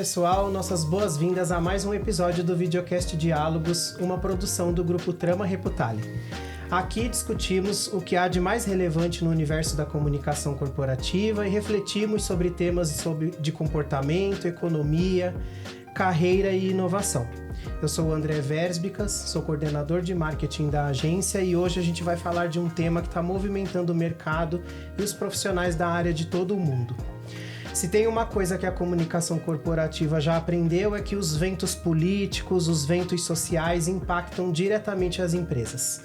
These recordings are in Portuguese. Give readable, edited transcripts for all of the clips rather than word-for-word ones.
pessoal, nossas boas-vindas a mais um episódio do Videocast Diálogos, uma produção do grupo Trama Reputale. Aqui discutimos o que há de mais relevante no universo da comunicação corporativa e refletimos sobre temas de comportamento, economia, carreira e inovação. Eu sou o André Versbicas, sou coordenador de marketing da agência e hoje a gente vai falar de um tema que está movimentando o mercado e os profissionais da área de todo o mundo. Se tem uma coisa que a comunicação corporativa já aprendeu é que os ventos políticos, os ventos sociais impactam diretamente as empresas.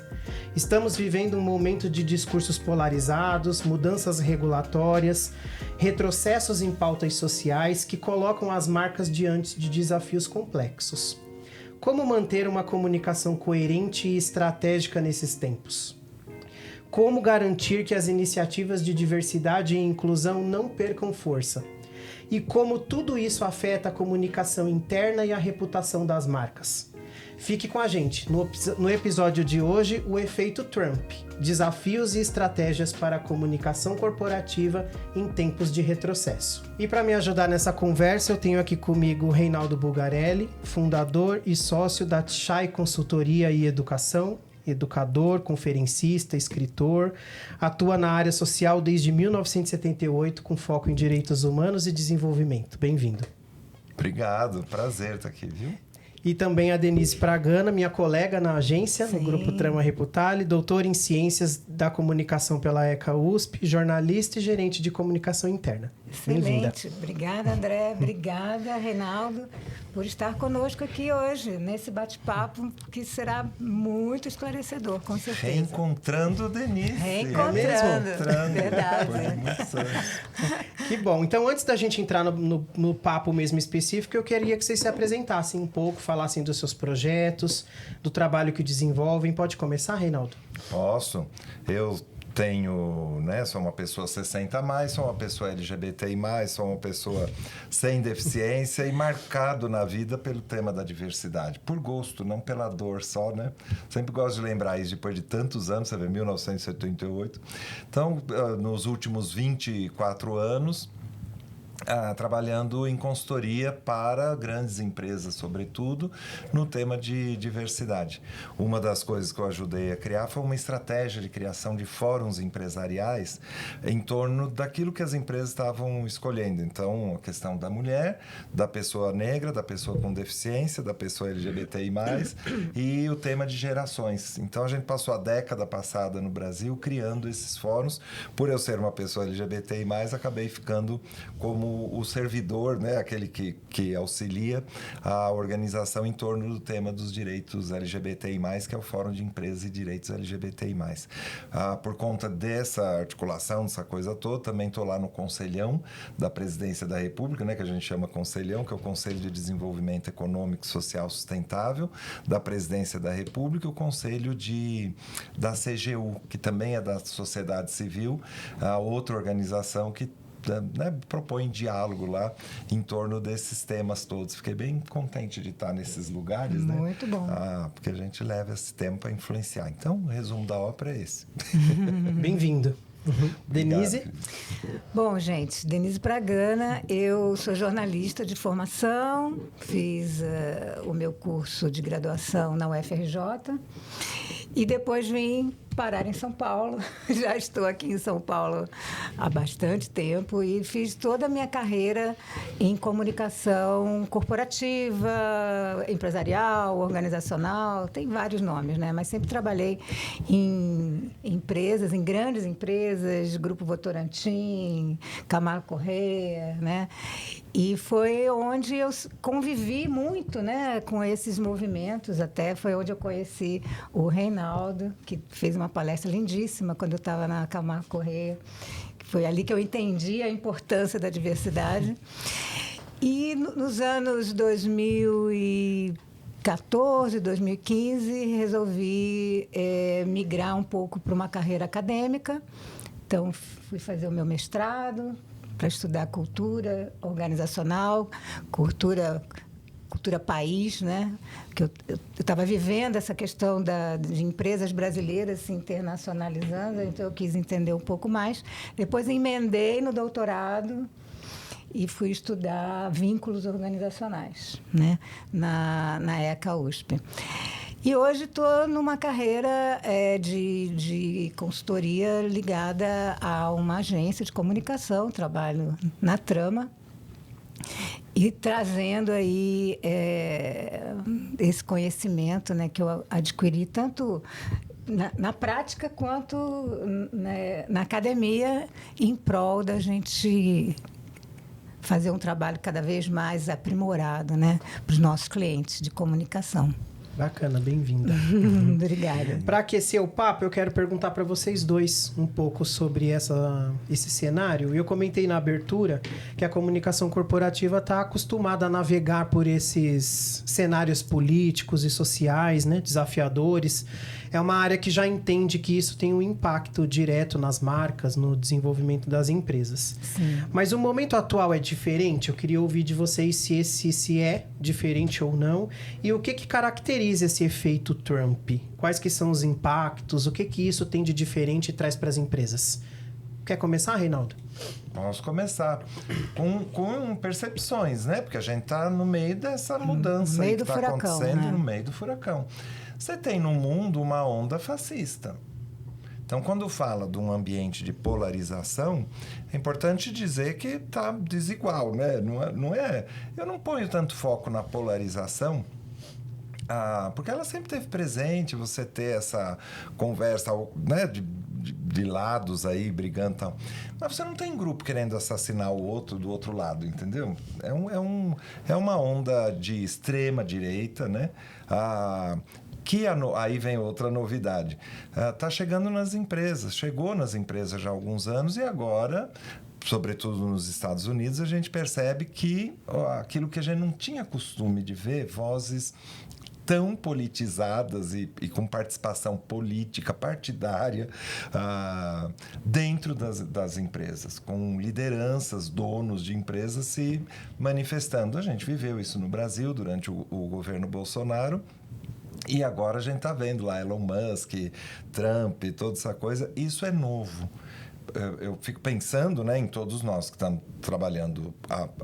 Estamos vivendo um momento de discursos polarizados, mudanças regulatórias, retrocessos em pautas sociais que colocam as marcas diante de desafios complexos. Como manter uma comunicação coerente e estratégica nesses tempos? Como garantir que as iniciativas de diversidade e inclusão não percam força? E como tudo isso afeta a comunicação interna e a reputação das marcas? Fique com a gente. No episódio de hoje, o efeito Trump. Desafios e estratégias para a comunicação corporativa em tempos de retrocesso. E para me ajudar nessa conversa, eu tenho aqui comigo o Reinaldo Bulgarelli, fundador e sócio da Chai Consultoria e Educação, educador, conferencista, escritor, atua na área social desde 1978 com foco em direitos humanos e desenvolvimento. Bem-vindo. Obrigado, prazer estar aqui, viu? E também a Denise Pragana, minha colega na agência, no Grupo Trama Reputale, doutora em Ciências da Comunicação pela ECA USP, jornalista e gerente de comunicação interna. Excelente. Obrigada, André. Obrigada, Reinaldo, por estar conosco aqui hoje, nesse bate-papo que será muito esclarecedor, com certeza. Reencontrando Denise. Reencontrando. Verdade. Que bom. Então, antes da gente entrar no papo mesmo específico, eu queria que vocês se apresentassem um pouco, falassem dos seus projetos, do trabalho que desenvolvem. Pode começar, Reinaldo? Posso. Eu tenho, sou uma pessoa 60+, sou uma pessoa LGBTI+, sou uma pessoa sem deficiência e marcado na vida pelo tema da diversidade. Por gosto, não pela dor só, né? Sempre gosto de lembrar isso depois de tantos anos, você vê, 1978. Então, nos últimos 24 anos, trabalhando em consultoria para grandes empresas, sobretudo, no tema de diversidade. Uma das coisas que eu ajudei a criar foi uma estratégia de criação de fóruns empresariais em torno daquilo que as empresas estavam escolhendo. Então, a questão da mulher, da pessoa negra, da pessoa com deficiência, da pessoa LGBTI+, e o tema de gerações. Então, a gente passou a década passada no Brasil criando esses fóruns. Por eu ser uma pessoa LGBTI+, acabei ficando como o servidor, aquele que auxilia a organização em torno do tema dos direitos LGBTI+, que é o Fórum de Empresas e Direitos LGBTI+. Por conta dessa articulação, dessa coisa toda, também estou lá no Conselhão da Presidência da República, que a gente chama Conselhão, que é o Conselho de Desenvolvimento Econômico e Social Sustentável da Presidência da República, e o Conselho da CGU, que também é da sociedade civil, outra organização que propõe diálogo lá em torno desses temas todos. Fiquei bem contente de estar nesses lugares, Muito bom. Porque a gente leva esse tempo para influenciar. Então, o resumo da ópera é esse. Bem-vindo. Denise? Bom, gente, Denise Pragana, eu sou jornalista de formação, fiz o meu curso de graduação na UFRJ e depois vim parar em São Paulo. Já estou aqui em São Paulo há bastante tempo e fiz toda a minha carreira em comunicação corporativa, empresarial, organizacional, tem vários nomes, mas sempre trabalhei em empresas, em grandes empresas, Grupo Votorantim, Camargo Corrêa, E foi onde eu convivi muito, com esses movimentos, até foi onde eu conheci o Reinaldo, que fez uma palestra lindíssima quando eu estava na Camargo Corrêa. Foi ali que eu entendi a importância da diversidade. E nos anos 2014, 2015, resolvi migrar um pouco para uma carreira acadêmica. Então, fui fazer o meu mestrado para estudar cultura organizacional, cultura país, que eu estava vivendo essa questão de empresas brasileiras se internacionalizando, então eu quis entender um pouco mais. Depois emendei no doutorado e fui estudar vínculos organizacionais, né, na ECA USP. E hoje estou numa carreira de consultoria ligada a uma agência de comunicação, trabalho na Trama, e trazendo aí esse conhecimento, né, que eu adquiri tanto na prática quanto, né, na academia, em prol da gente fazer um trabalho cada vez mais aprimorado, né, para os nossos clientes de comunicação. Bacana, bem-vinda. Obrigada. Para aquecer o papo, eu quero perguntar para vocês dois um pouco sobre esse cenário. Eu comentei na abertura que a comunicação corporativa está acostumada a navegar por esses cenários políticos e sociais, né, desafiadores. É uma área que já entende que isso tem um impacto direto nas marcas, no desenvolvimento das empresas. Sim. Mas o momento atual é diferente? Eu queria ouvir de vocês se é diferente ou não. E o que caracteriza esse efeito Trump? Quais que são os impactos? O que isso tem de diferente e traz para as empresas? Quer começar, Reinaldo? Vamos começar com percepções, né? Porque a gente está no meio dessa mudança meio que está acontecendo, né? no meio do furacão. Você tem no mundo uma onda fascista. Então, quando fala de um ambiente de polarização, é importante dizer que está desigual, né? Não é, eu não ponho tanto foco na polarização, porque ela sempre esteve presente, você ter essa conversa, né, de lados aí brigando e tal. Mas você não tem grupo querendo assassinar o outro do outro lado, entendeu? É uma onda de extrema direita, né? Aí vem outra novidade. Está chegando nas empresas, chegou nas empresas já há alguns anos e agora, sobretudo nos Estados Unidos, a gente percebe que aquilo que a gente não tinha costume de ver, vozes tão politizadas e com participação política, partidária, dentro das empresas, com lideranças, donos de empresas se manifestando. A gente viveu isso no Brasil durante o governo Bolsonaro. E agora a gente está vendo lá Elon Musk, Trump, toda essa coisa. Isso é novo. Eu fico pensando, né, em todos nós que estamos trabalhando,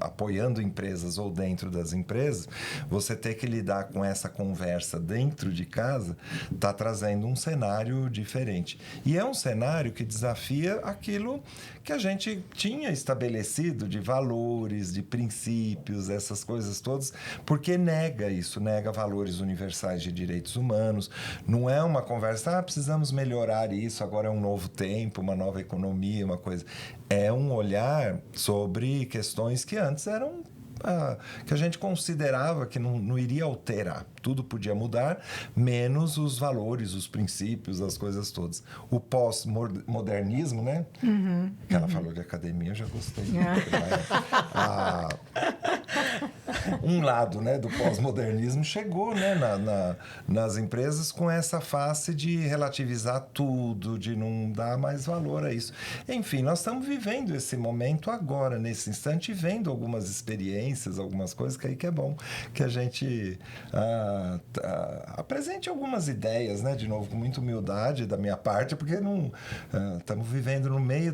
apoiando empresas ou dentro das empresas, você ter que lidar com essa conversa dentro de casa está trazendo um cenário diferente. E é um cenário que desafia aquilo que a gente tinha estabelecido de valores, de princípios, essas coisas todas, porque nega isso, nega valores universais de direitos humanos. Não é uma conversa, precisamos melhorar isso, agora é um novo tempo, uma nova economia, uma coisa. É um olhar sobre questões que antes eram que a gente considerava que não iria alterar. Tudo podia mudar, menos os valores, os princípios, as coisas todas. O pós-modernismo, né? Que ela falou de academia, eu já gostei. Um lado, né, do pós-modernismo chegou, né, nas empresas com essa face de relativizar tudo, de não dar mais valor a isso. Enfim, nós estamos vivendo esse momento agora, nesse instante, vendo algumas experiências, algumas coisas que é bom que a gente apresente algumas ideias, né, de novo, com muita humildade da minha parte, porque estamos vivendo no meio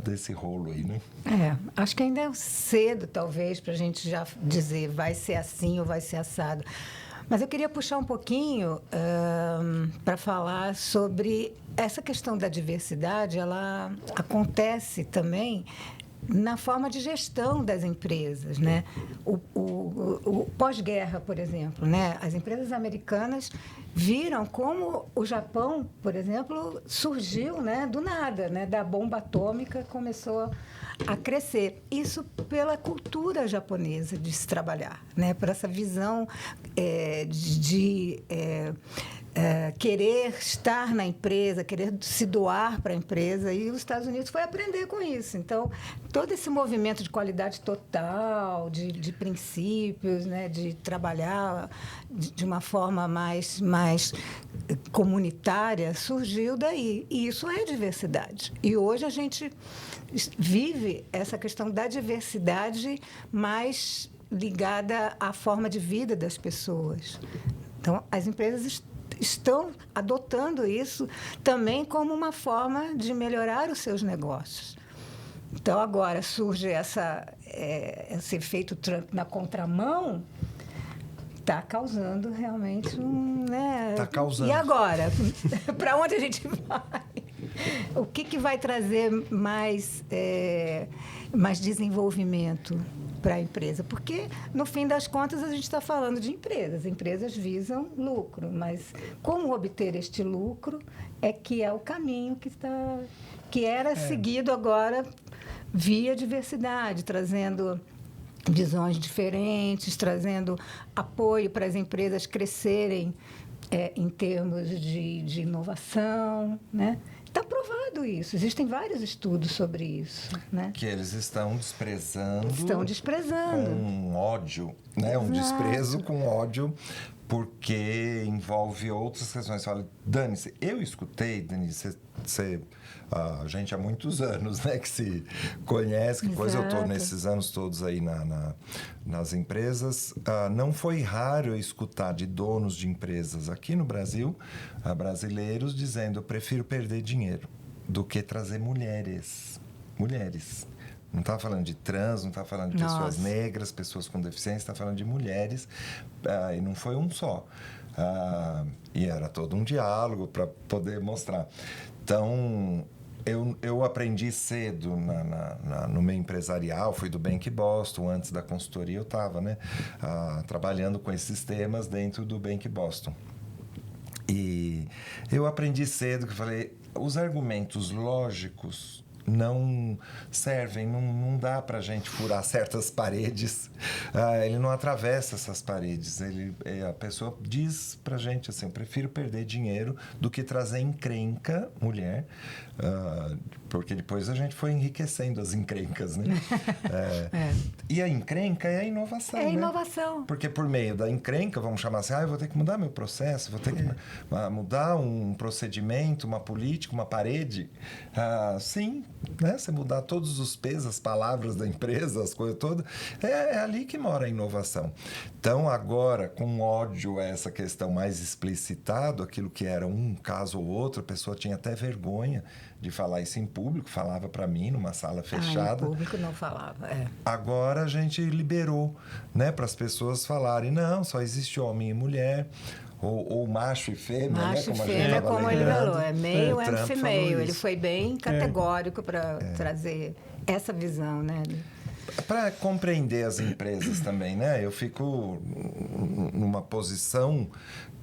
desse rolo aí, né? Acho que ainda é cedo, talvez, para a gente já dizer vai ser assim ou vai ser assado. Mas eu queria puxar um pouquinho para falar sobre essa questão da diversidade. Ela acontece também na forma de gestão das empresas, né? O pós-guerra, por exemplo, né? As empresas americanas viram como o Japão, por exemplo, surgiu, né, do nada, né? Da bomba atômica começou a crescer. Isso pela cultura japonesa de se trabalhar, né? Por essa visão de querer estar na empresa, querer se doar para a empresa, e os Estados Unidos foi aprender com isso. Então, todo esse movimento de qualidade total, de princípios, né, de trabalhar de uma forma mais comunitária, surgiu daí. E isso é diversidade. E hoje a gente vive essa questão da diversidade mais ligada à forma de vida das pessoas. Então, as empresas estão adotando isso também como uma forma de melhorar os seus negócios. Então, agora surge esse efeito Trump na contramão, está causando realmente né? Está causando. E agora? Para onde a gente vai? O que vai trazer mais desenvolvimento para a empresa? Porque, no fim das contas, a gente está falando de empresas. Empresas visam lucro, mas como obter este lucro que é o caminho que era seguido agora via diversidade, trazendo visões diferentes, trazendo apoio para as empresas crescerem em termos de inovação, né? Está provado isso. Existem vários estudos sobre isso, né? Que eles estão desprezando. Estão desprezando. Com ódio, né? Exato. Um desprezo com ódio, porque envolve outras questões. Você fala, Dani-se, eu escutei, Denise, a gente há muitos anos, né? Que se conhece, que depois eu estou nesses anos todos aí nas empresas. Não foi raro eu escutar de donos de empresas aqui no Brasil, brasileiros, dizendo, eu prefiro perder dinheiro do que trazer mulheres. Não está falando de trans, não está falando de pessoas negras, pessoas com deficiência, está falando de mulheres. E não foi um só. E era todo um diálogo para poder mostrar. Então, eu aprendi cedo no meio empresarial, fui do Bank Boston, antes da consultoria eu estava, né, trabalhando com esses temas dentro do Bank Boston. E eu aprendi cedo que falei, os argumentos lógicos não servem, não dá para a gente furar certas paredes, ele não atravessa essas paredes, a pessoa diz para a gente assim, eu prefiro perder dinheiro do que trazer encrenca, mulher, porque depois a gente foi enriquecendo as encrencas, né? E a encrenca é a inovação, né? Inovação. Porque por meio da encrenca, vamos chamar assim, eu vou ter que mudar meu processo, vou ter que mudar um procedimento, uma política, uma parede. Sim, né? Você mudar todos os pesos, as palavras da empresa, as coisas todas, é ali que mora a inovação. Então, agora, com ódio a essa questão mais explicitado, aquilo que era um caso ou outro, a pessoa tinha até vergonha de falar isso em público, falava para mim numa sala fechada. Em público não falava, Agora a gente liberou, né, para as pessoas falarem, não, só existe homem e mulher, ou macho e fêmea, macho né? Como e fêmea, como ele falou, male and female. Ele foi bem categórico para trazer essa visão, né? Para compreender as empresas também, né? Eu fico numa posição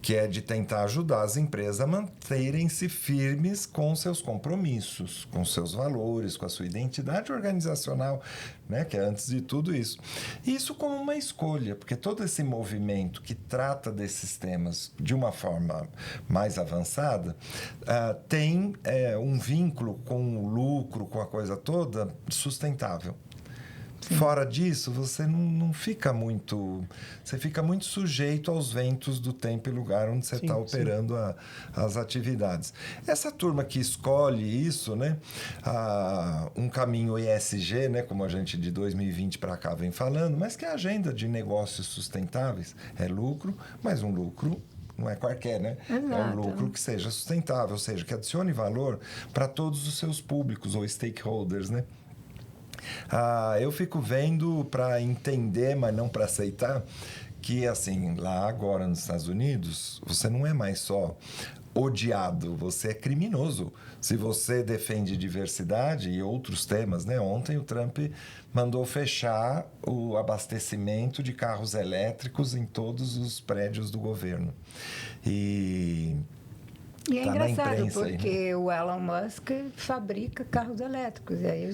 que é de tentar ajudar as empresas a manterem-se firmes com seus compromissos, com seus valores, com a sua identidade organizacional, né? Que é antes de tudo isso. Isso como uma escolha, porque todo esse movimento que trata desses temas de uma forma mais avançada tem um vínculo com o lucro, com a coisa toda, sustentável. Sim. Fora disso, você não fica muito... Você fica muito sujeito aos ventos do tempo e lugar onde você está operando as atividades. Essa turma que escolhe isso, né? Um caminho ESG, né? Como a gente de 2020 para cá vem falando, mas que a agenda de negócios sustentáveis é lucro, mas um lucro... Não é qualquer, né? Exato. É um lucro que seja sustentável, ou seja, que adicione valor para todos os seus públicos ou stakeholders, né? Eu fico vendo para entender, mas não para aceitar, que assim, lá agora nos Estados Unidos, você não é mais só odiado, você é criminoso. Se você defende diversidade e outros temas, né? Ontem o Trump mandou fechar o abastecimento de carros elétricos em todos os prédios do governo. E é engraçado, imprensa, porque aí, né? o Elon Musk fabrica carros elétricos. E aí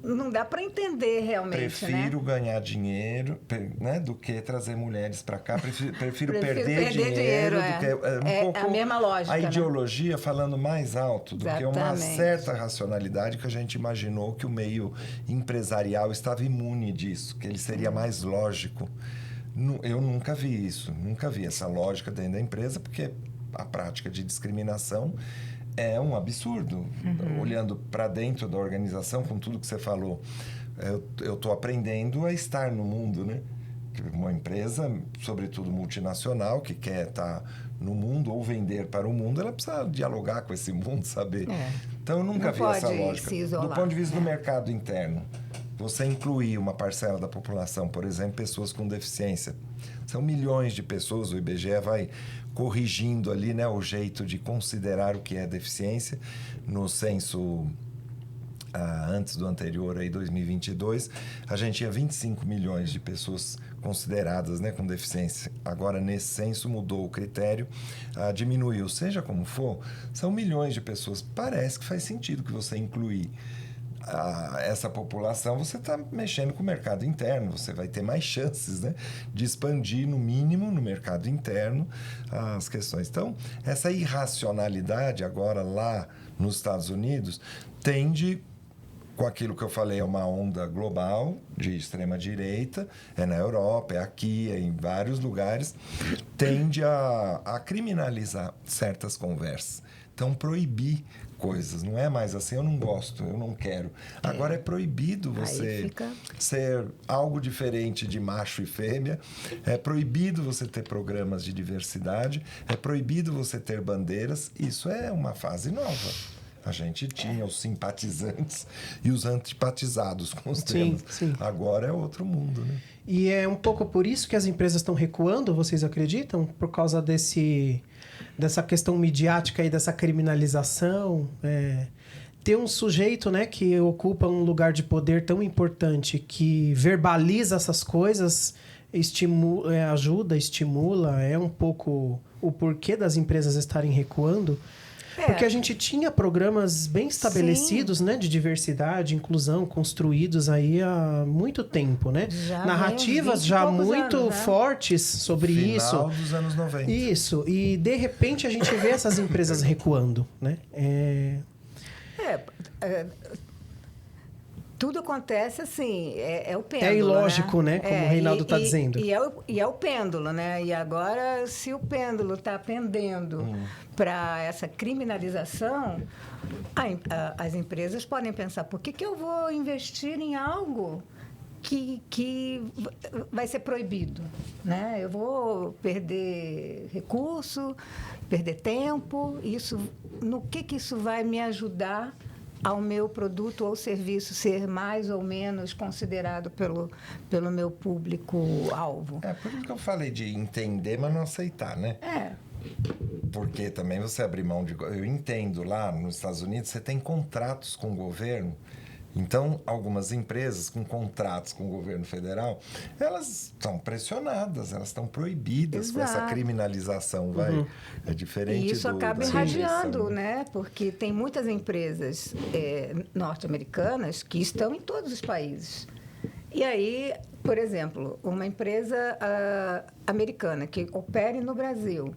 não dá para entender realmente. Prefiro ganhar dinheiro, né, do que trazer mulheres para cá. Prefiro perder dinheiro. Do que, pouco a mesma lógica. A ideologia, né? Falando mais alto do Exatamente. que uma certa racionalidade que a gente imaginou que o meio empresarial estava imune disso, que ele seria mais lógico. Eu nunca vi isso, nunca vi essa lógica dentro da empresa, porque a prática de discriminação é um absurdo. Olhando para dentro da organização, com tudo que você falou, eu estou aprendendo a estar no mundo, né? Uma empresa, sobretudo multinacional, que quer estar no mundo ou vender para o mundo, ela precisa dialogar com esse mundo, saber Então, eu nunca Não vi essa pode lógica. se isolar. Do ponto de vista do mercado interno, você incluir uma parcela da população, por exemplo, pessoas com deficiência. São milhões de pessoas, o IBGE vai corrigindo ali, né, o jeito de considerar o que é deficiência. No censo antes do anterior, aí 2022, a gente tinha 25 milhões de pessoas consideradas, né, com deficiência. Agora, nesse censo, mudou o critério, diminuiu. Seja como for, são milhões de pessoas. Parece que faz sentido que você incluir essa população, você está mexendo com o mercado interno, você vai ter mais chances, né, de expandir, no mínimo, no mercado interno, as questões. Então, essa irracionalidade agora lá nos Estados Unidos tende, com aquilo que eu falei, é uma onda global de extrema-direita, é na Europa, é aqui, é em vários lugares, tende a criminalizar certas conversas. Então, proibir coisas. Não é mais assim, eu não gosto, eu não quero. Agora é proibido você ser algo diferente de macho e fêmea, é proibido você ter programas de diversidade, é proibido você ter bandeiras. Isso é uma fase nova. A gente tinha os simpatizantes e os antipatizados com os temas. Sim. Agora é outro mundo, né? E é um pouco por isso que as empresas estão recuando, vocês acreditam? Por causa dessa questão midiática e dessa criminalização? Ter um sujeito, né, que ocupa um lugar de poder tão importante, que verbaliza essas coisas, ajuda, estimula, é um pouco o porquê das empresas estarem recuando. Porque a gente tinha programas bem estabelecidos, né, de diversidade, inclusão, construídos aí há muito tempo, né? Narrativas já muito anos, né? fortes sobre isso. Final dos anos 90. Isso. E, de repente, a gente vê essas empresas recuando, né? Tudo acontece assim, é o pêndulo. É ilógico, né? Como o Reinaldo está dizendo. E é o pêndulo, né? E agora, se o pêndulo está pendendo para essa criminalização, as empresas podem pensar, por que eu vou investir em algo que vai ser proibido, né? Eu vou perder recurso, perder tempo. No que isso vai me ajudar ao meu produto ou serviço ser mais ou menos considerado pelo meu público-alvo? Por isso que eu falei de entender, mas não aceitar, né? Porque também você abrir mão de... Eu entendo, lá nos Estados Unidos, você tem contratos com o governo. Então, algumas empresas com contratos com o governo federal, elas estão pressionadas, elas estão proibidas com essa criminalização. É diferente. E isso acaba da irradiando, né? Porque tem muitas empresas norte-americanas que estão em todos os países. E aí, por exemplo, uma empresa americana que opere no Brasil.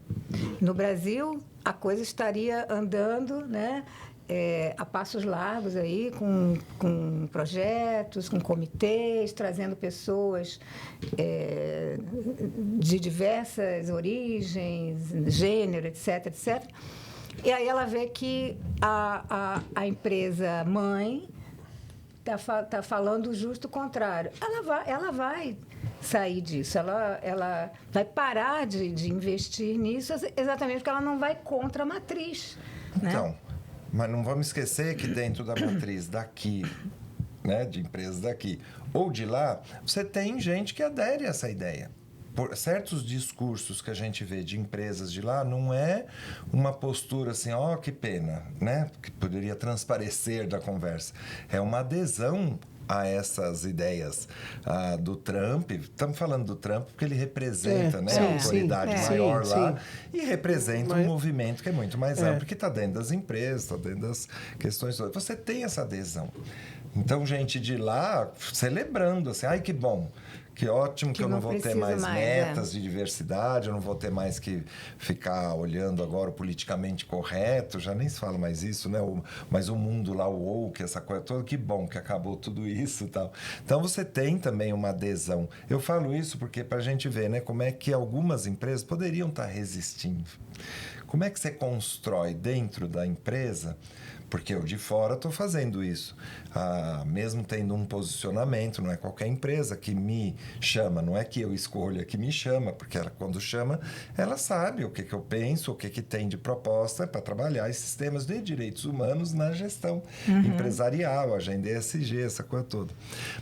No Brasil, a coisa estaria andando, né? A passos largos aí, com projetos, com comitês, trazendo pessoas de diversas origens, gênero, etc, etc. E aí ela vê que a empresa mãe está falando justo o contrário. Ela vai sair disso, ela vai parar de investir nisso exatamente porque ela não vai contra a matriz. Então... Né? Mas não vamos esquecer que dentro da matriz daqui, né, de empresas daqui, ou de lá, você tem gente que adere a essa ideia. Por certos discursos que a gente vê de empresas de lá, não é uma postura assim, que pena, né, que poderia transparecer da conversa. É uma adesão a essas ideias do Trump. Estamos falando do Trump porque ele representa a autoridade maior lá e representa um movimento que é muito mais amplo, que está dentro das empresas, está dentro das questões. Você tem essa adesão. Então, gente de lá celebrando, assim, ai, que bom. Que ótimo que eu não vou ter mais metas de diversidade, eu não vou ter mais que ficar olhando agora o politicamente correto, já nem se fala mais isso, né? Mas o mundo lá, o woke, essa coisa toda, que bom que acabou tudo isso e tal. Então, você tem também uma adesão. Eu falo isso porque para a gente ver, né, como é que algumas empresas poderiam estar resistindo. Como é que você constrói dentro da empresa Porque eu de fora estou fazendo isso. Mesmo tendo um posicionamento, não é qualquer empresa que me chama, não é que eu escolha, que me chama, porque ela, quando chama, ela sabe o que eu penso, o que tem de proposta para trabalhar esses temas de direitos humanos na gestão empresarial, agenda ESG, essa coisa toda.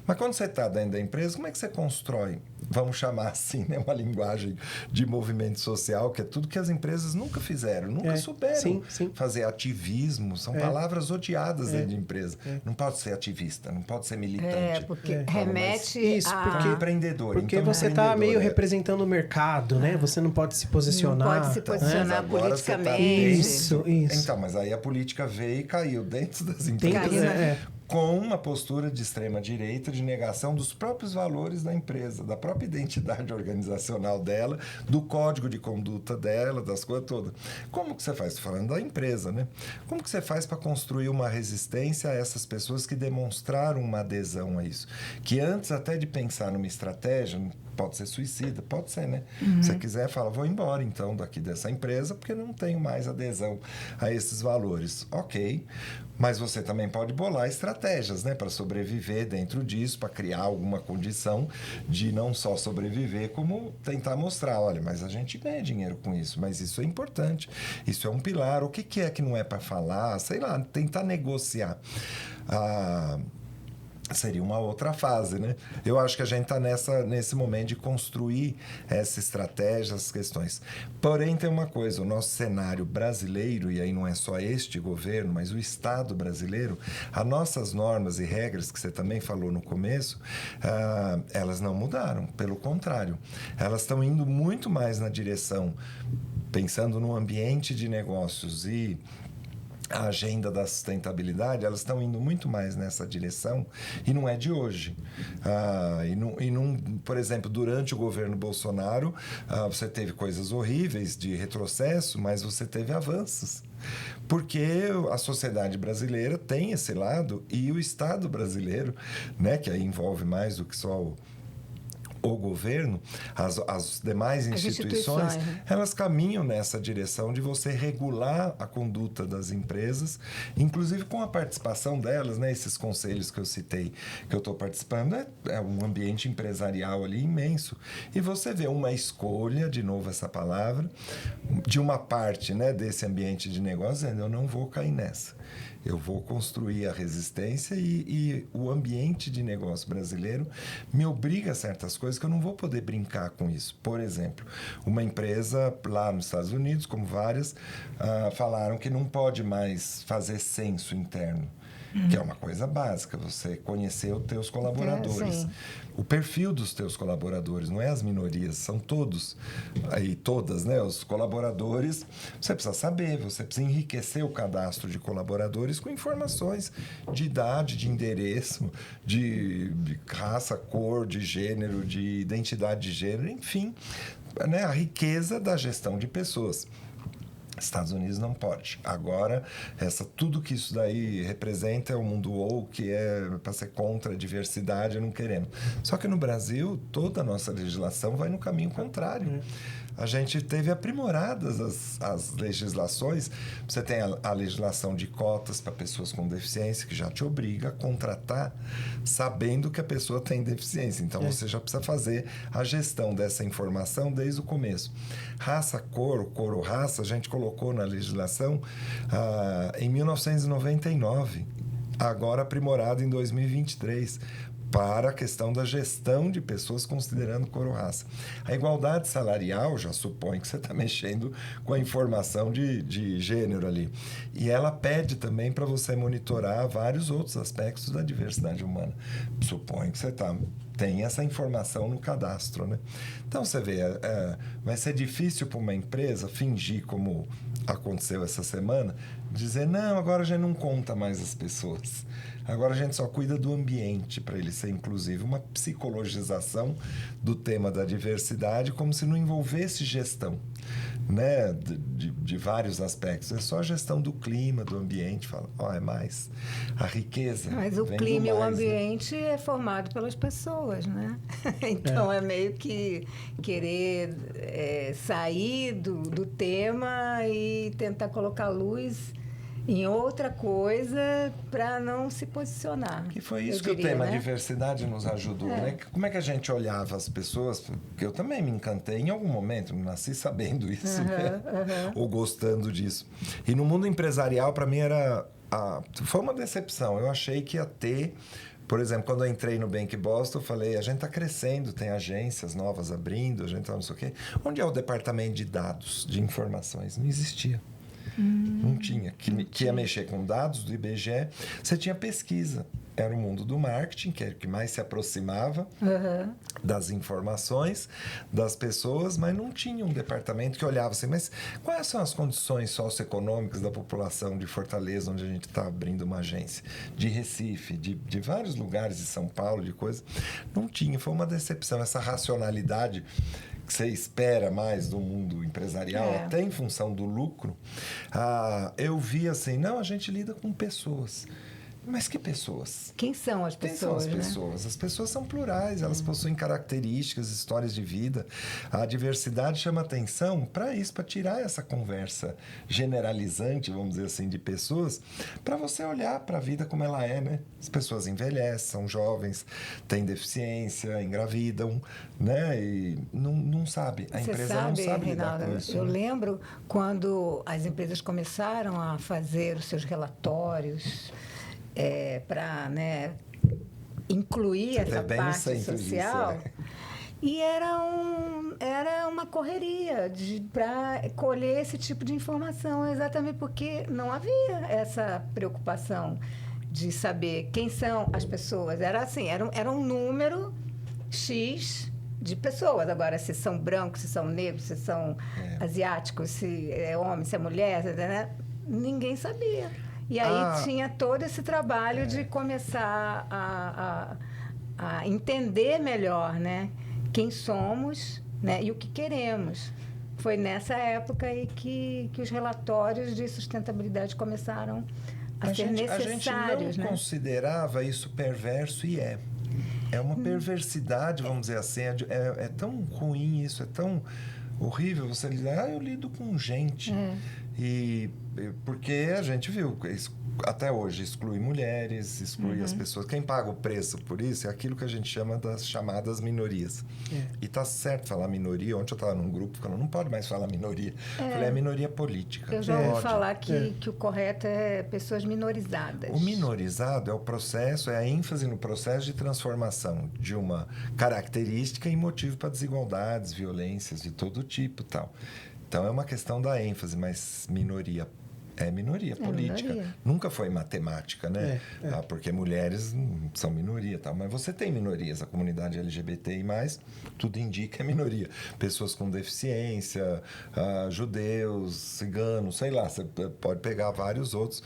Mas quando você está dentro da empresa, como é que você constrói, vamos chamar assim, né, uma linguagem de movimento social, que é tudo que as empresas nunca fizeram, nunca souberam fazer ativismo, são palavras odiadas dentro de empresa. Não pode ser ativista, não pode ser militante. Porque remete porque empreendedor. Porque então, você está meio representando o mercado, né? Você não pode se posicionar. Não pode se posicionar politicamente. Isso. Então, mas aí a política veio e caiu dentro das empresas. Com uma postura de extrema-direita, de negação dos próprios valores da empresa, da própria identidade organizacional dela, do código de conduta dela, das coisas todas. Como que você faz? Estou falando da empresa, né? Como que você faz para construir uma resistência a essas pessoas que demonstraram uma adesão a isso? Que antes até de pensar numa estratégia, pode ser suicida, pode ser, né? Se você quiser, fala, vou embora então daqui dessa empresa, porque não tenho mais adesão a esses valores. Ok, mas você também pode bolar estratégias, né, para sobreviver dentro disso, para criar alguma condição de não só sobreviver, como tentar mostrar, olha, mas a gente ganha dinheiro com isso, mas isso é importante, isso é um pilar, o que é que não é para falar, sei lá, tentar negociar. Seria uma outra fase, né? Eu acho que a gente está nesse momento de construir essa estratégia, essas questões. Porém, tem uma coisa, o nosso cenário brasileiro, e aí não é só este governo, mas o Estado brasileiro, as nossas normas e regras, que você também falou no começo, elas não mudaram, pelo contrário. Elas estão indo muito mais na direção, pensando no ambiente de negócios e a agenda da sustentabilidade, elas estão indo muito mais nessa direção e não é de hoje. Por exemplo, durante o governo Bolsonaro, você teve coisas horríveis de retrocesso, mas você teve avanços. Porque a sociedade brasileira tem esse lado e o Estado brasileiro, né, que aí envolve mais do que só o governo, as demais instituições, elas caminham nessa direção de você regular a conduta das empresas, inclusive com a participação delas, né? Esses conselhos que eu citei, que eu estou participando, é um ambiente empresarial ali imenso. E você vê uma escolha, de novo essa palavra, de uma parte, né, desse ambiente de negócio, dizendo, eu não vou cair nessa. Eu vou construir a resistência e o ambiente de negócio brasileiro me obriga a certas coisas que eu não vou poder brincar com isso. Por exemplo, uma empresa lá nos Estados Unidos, como várias, falaram que não pode mais fazer censo interno. Que é uma coisa básica, você conhecer os teus colaboradores. O perfil dos teus colaboradores, não é as minorias, são todos, aí todas, né? Os colaboradores, você precisa saber, você precisa enriquecer o cadastro de colaboradores com informações de idade, de endereço, de raça, cor, de gênero, de identidade de gênero, enfim, né? A riqueza da gestão de pessoas. Estados Unidos não pode. Agora, tudo que isso daí representa é o mundo woke, que é para ser contra a diversidade, não queremos. Só que no Brasil, toda a nossa legislação vai no caminho contrário. A gente teve aprimoradas as legislações. Você tem a legislação de cotas para pessoas com deficiência, que já te obriga a contratar sabendo que a pessoa tem deficiência. Então, você já precisa fazer a gestão dessa informação desde o começo. Raça, cor ou raça, a gente colocou na legislação em 1999, agora aprimorado em 2023, para a questão da gestão de pessoas considerando cor ou raça. A igualdade salarial já supõe que você está mexendo com a informação de gênero ali. E ela pede também para você monitorar vários outros aspectos da diversidade humana. Supõe que você tem essa informação no cadastro, né? Então, você vê, vai ser difícil para uma empresa fingir, como aconteceu essa semana, dizer, não, agora a gente não conta mais as pessoas. Agora a gente só cuida do ambiente para ele ser inclusivo. Uma psicologização do tema da diversidade como se não envolvesse gestão, né? De vários aspectos. É só a gestão do clima, do ambiente. Fala, é mais a riqueza. Mas o clima e o ambiente é formado pelas pessoas, né? Então é meio que querer sair do tema e tentar colocar luz em outra coisa para não se posicionar. E foi isso que o tema diversidade nos ajudou, né? Como é que a gente olhava as pessoas? Porque eu também me encantei em algum momento, nasci sabendo isso, né? Ou gostando disso. E no mundo empresarial, para mim, foi uma decepção. Eu achei que ia ter... Por exemplo, quando eu entrei no Bank Boston, eu falei, a gente está crescendo, tem agências novas abrindo, a gente está não sei o quê. Onde é o departamento de dados, de informações? Não existia. Não tinha. Que ia mexer com dados do IBGE. Você tinha pesquisa. Era o mundo do marketing, que era o que mais se aproximava das informações das pessoas, mas não tinha um departamento que olhava assim, mas quais são as condições socioeconômicas da população de Fortaleza, onde a gente está abrindo uma agência? De Recife, de vários lugares, de São Paulo, de coisas. Não tinha, foi uma decepção. Essa racionalidade que você espera mais do mundo empresarial, até em função do lucro, eu vi assim, não, a gente lida com pessoas. Mas que pessoas? Quem são as pessoas? Quem são as pessoas? Né? As pessoas são plurais, elas possuem características, histórias de vida. A diversidade chama atenção para isso, para tirar essa conversa generalizante, vamos dizer assim, de pessoas, para você olhar para a vida como ela é, né? As pessoas envelhecem, são jovens, têm deficiência, engravidam, né? E não sabe, a empresa não sabe lidar com isso. Eu lembro quando as empresas começaram a fazer os seus relatórios, para incluir essa parte social. E era uma correria para colher esse tipo de informação, exatamente porque não havia essa preocupação de saber quem são as pessoas. Era assim, era um número X de pessoas. Agora, se são brancos, se são negros, se são asiáticos, se é homem, se é mulher, né? Ninguém sabia. E aí tinha todo esse trabalho de começar a entender melhor, né? Quem somos, né? E o que queremos. Foi nessa época aí que os relatórios de sustentabilidade começaram a ser necessários. A gente não considerava isso perverso e é. É uma perversidade, vamos dizer assim. É tão ruim isso, é tão horrível você dizer, eu lido com gente. E porque a gente viu, até hoje, exclui mulheres, exclui as pessoas. Quem paga o preço por isso é aquilo que a gente chama das chamadas minorias. E tá certo falar minoria. Ontem eu estava num grupo falando, não pode mais falar minoria. Eu falei, é minoria política. Eu já ouvi falar que o correto é pessoas minorizadas. O minorizado é o processo, é a ênfase no processo de transformação de uma característica em motivo para desigualdades, violências de todo tipo e tal. Então, é uma questão da ênfase, mas minoria é minoria política. Minoria. Nunca foi matemática, né? Porque mulheres são minoria, tal. Mas você tem minorias. A comunidade LGBTI+, tudo indica minoria. Pessoas com deficiência, judeus, ciganos, sei lá. Você pode pegar vários outros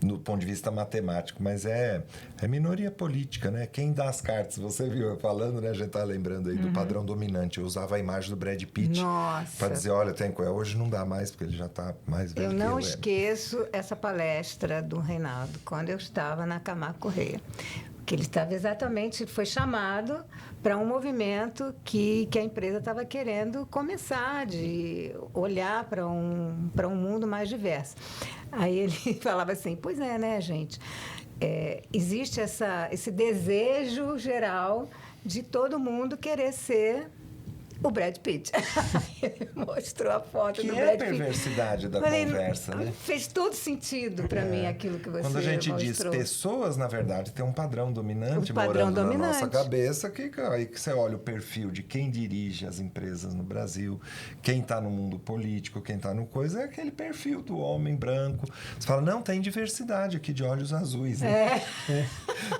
no ponto de vista matemático. Mas é minoria política, né? Quem dá as cartas, você viu eu falando, né? A gente tá lembrando aí do padrão dominante. Eu usava a imagem do Brad Pitt para dizer, olha, hoje não dá mais, porque ele já tá mais velho. Eu não esqueço essa palestra do Reinaldo, quando eu estava na Camargo Corrêa. Que ele estava foi chamado para um movimento que a empresa estava querendo começar, de olhar para um mundo mais diverso. Aí ele falava assim, pois é, né, gente? Existe esse desejo geral de todo mundo querer ser o Brad Pitt. Ele mostrou a foto do Brad Pitt. Que é a perversidade da conversa, né? Fez todo sentido para mim aquilo que você mostrou. Quando a gente diz pessoas, na verdade, tem um padrão dominante morando na nossa cabeça, aí que você olha o perfil de quem dirige as empresas no Brasil, quem está no mundo político, quem está no coisa, é aquele perfil do homem branco. Você fala, não, tem diversidade aqui de olhos azuis, né?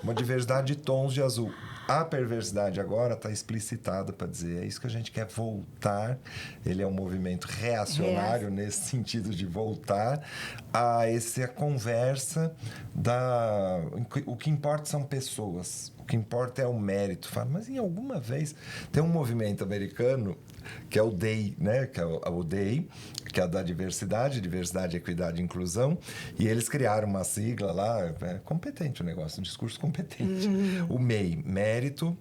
Uma diversidade de tons de azul. A perversidade agora está explicitada para dizer, é isso que a gente quer voltar. Ele é um movimento reacionário nesse sentido de voltar a essa conversa o que importa são pessoas. O que importa é o mérito. Fala, mas em alguma vez tem um movimento americano que é o DEI, né? Que é o DEI, que é a da diversidade, equidade e inclusão, e eles criaram uma sigla lá, competente o negócio, um discurso competente. O MEI, mérito,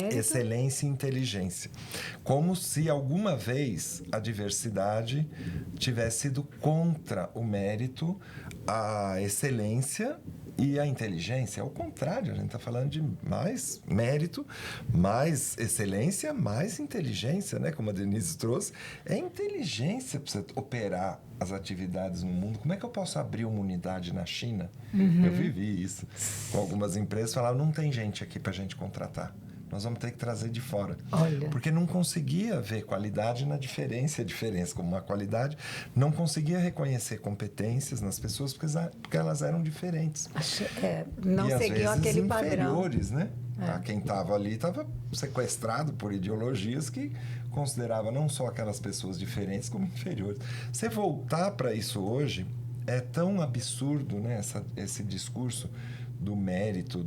excelência e inteligência. Como se alguma vez a diversidade tivesse sido contra o mérito, a excelência e a inteligência. É o contrário, a gente está falando de mais mérito, mais excelência, mais inteligência, né? Como a Denise trouxe. É inteligência para você operar as atividades no mundo. Como é que eu posso abrir uma unidade na China? Eu vivi isso. Com algumas empresas falavam, não tem gente aqui para a gente contratar. Nós vamos ter que trazer de fora. Olha. Porque não conseguia ver qualidade na diferença como uma qualidade. Não conseguia reconhecer competências nas pessoas porque elas eram diferentes. Não e, seguiam às vezes, aquele padrão. inferiores, né? Quem estava ali estava sequestrado por ideologias que considerava não só aquelas pessoas diferentes como inferiores. Você voltar para isso hoje é tão absurdo, né? Esse discurso do mérito,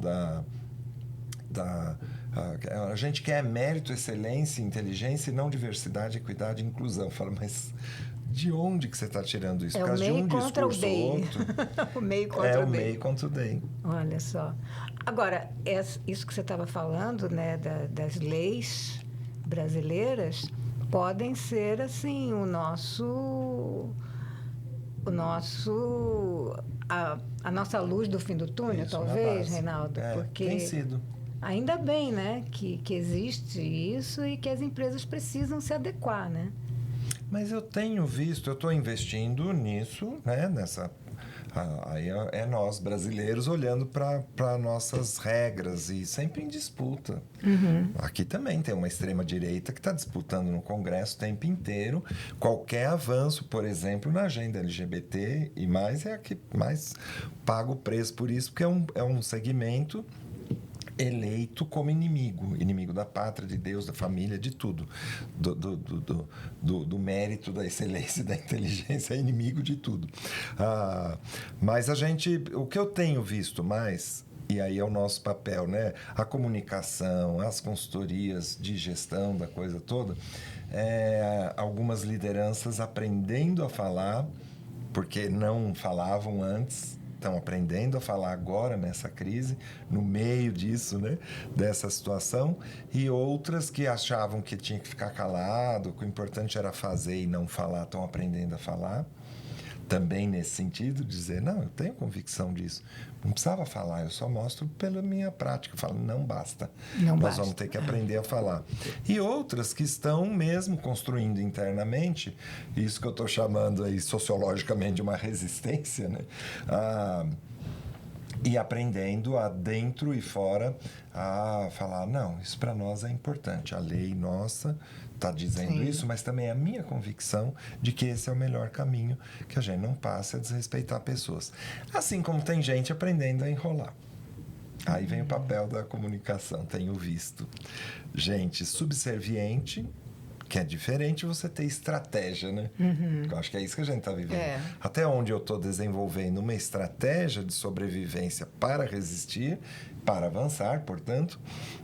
a gente quer mérito, excelência, inteligência e não diversidade, equidade e inclusão. Fala, mas de onde que você está tirando isso? É por causa de um discurso ou outro? O MEI contra o DEI. O MEI contra o DEI. Olha só. Agora, isso que você estava falando, né, das leis brasileiras, podem ser, assim, a nossa luz do fim do túnel, isso, talvez, Reinaldo? Porque tem sido. Ainda bem, né, que existe isso e que as empresas precisam se adequar, né? Mas eu tenho visto, eu estou investindo nisso, né, aí é nós, brasileiros, olhando para nossas regras e sempre em disputa. Aqui também tem uma extrema-direita que está disputando no Congresso o tempo inteiro. Qualquer avanço, por exemplo, na agenda LGBT e mais, é a que mais paga o preço por isso, porque é um segmento eleito como inimigo da pátria, de Deus, da família, de tudo, do mérito, da excelência e da inteligência, é inimigo de tudo. Mas o que eu tenho visto mais, e aí é o nosso papel, né? A comunicação, as consultorias de gestão da coisa toda, algumas lideranças aprendendo a falar, porque não falavam antes, estão aprendendo a falar agora nessa crise, no meio disso, né? Dessa situação, e outras que achavam que tinha que ficar calado, que o importante era fazer e não falar, estão aprendendo a falar. Também nesse sentido, dizer, não, eu tenho convicção disso. Não precisava falar, eu só mostro pela minha prática. Eu falo, não basta. Nós vamos ter que aprender a falar. E outras que estão mesmo construindo internamente, isso que eu estou chamando aí sociologicamente de uma resistência, né? E aprendendo dentro e fora a falar, não, isso para nós é importante. A lei nossa está dizendo isso, mas também é a minha convicção de que esse é o melhor caminho, que a gente não passe a desrespeitar pessoas. Assim como tem gente aprendendo a enrolar. Aí vem o papel da comunicação, tenho visto. Gente subserviente, que é diferente você ter estratégia, né? Eu acho que é isso que a gente está vivendo. Até onde eu estou desenvolvendo uma estratégia de sobrevivência para resistir, para avançar, portanto,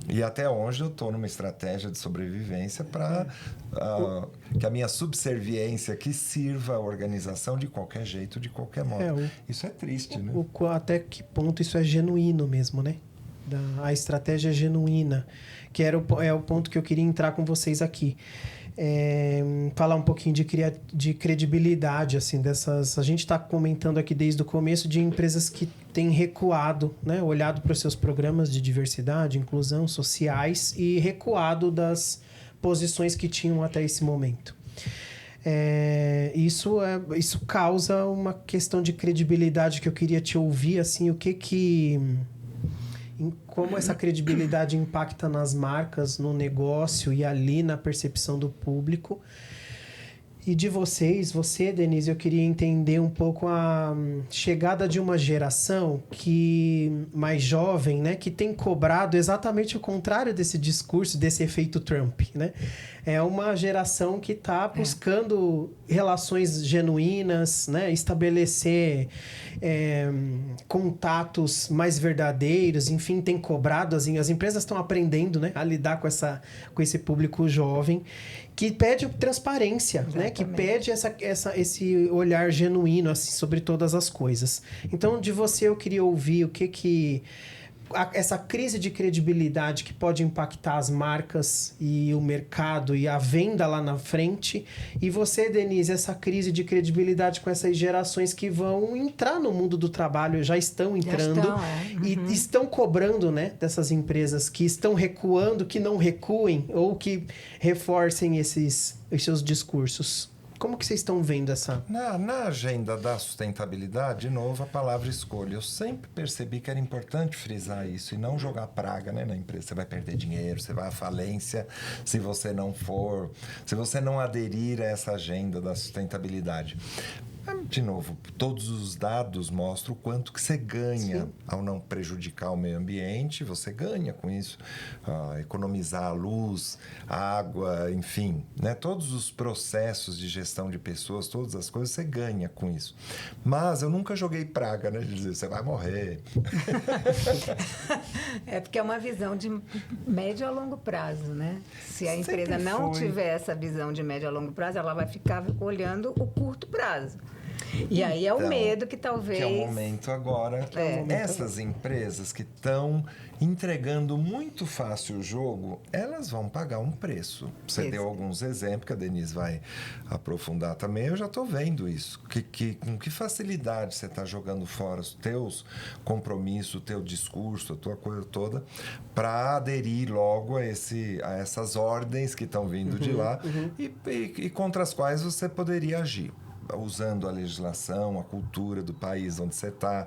e até onde eu estou numa estratégia de sobrevivência para que a minha subserviência aqui sirva a organização de qualquer jeito, de qualquer modo. Isso é triste, né? Até que ponto isso é genuíno mesmo, né? A estratégia genuína, que é o ponto que eu queria entrar com vocês aqui. Falar um pouquinho de credibilidade, assim, dessas... A gente está comentando aqui desde o começo de empresas que têm recuado, né? Olhado para os seus programas de diversidade, inclusão, sociais e recuado das posições que tinham até esse momento. Isso causa uma questão de credibilidade que eu queria te ouvir, assim, como essa credibilidade impacta nas marcas, no negócio e ali na percepção do público. E de você, Denise, eu queria entender um pouco a chegada de uma geração mais jovem, né, que tem cobrado exatamente o contrário desse discurso, desse efeito Trump, né? É uma geração que está buscando relações genuínas, né, estabelecer contatos mais verdadeiros, enfim, tem cobrado, as empresas estão aprendendo, né, a lidar com esse público jovem, que pede transparência, né? que Exatamente. pede esse olhar genuíno assim, sobre todas as coisas. Então, de você eu queria ouvir o que essa crise de credibilidade que pode impactar as marcas e o mercado e a venda lá na frente. E você, Denise, essa crise de credibilidade com essas gerações que vão entrar no mundo do trabalho, já estão entrando e estão cobrando, né, dessas empresas que estão recuando, que não recuem ou que reforcem os seus discursos. Como que vocês estão vendo essa... Na agenda da sustentabilidade, de novo, a palavra escolha. Eu sempre percebi que era importante frisar isso e não jogar praga, né, na empresa. Você vai perder dinheiro, você vai à falência se você não aderir a essa agenda da sustentabilidade. De novo, todos os dados mostram o quanto que você ganha. Sim. Ao não prejudicar o meio ambiente, você ganha com isso. Economizar a luz, a água, enfim, né? Todos os processos de gestão de pessoas, todas as coisas, você ganha com isso. Mas eu nunca joguei praga, né? De dizer, você vai morrer. É porque é uma visão de médio a longo prazo, né? Se a empresa não tiver essa visão de médio a longo prazo, ela vai ficar olhando o curto prazo. E aí é o medo que talvez... Que é o momento agora. Essas empresas que estão entregando muito fácil o jogo, elas vão pagar um preço. Você deu alguns exemplos, que a Denise vai aprofundar também. Eu já estou vendo isso. Com que facilidade você está jogando fora os teus compromissos, o teu discurso, a tua coisa toda, para aderir logo a essas ordens que estão vindo de lá e contra as quais você poderia agir. Usando a legislação, a cultura do país onde você está.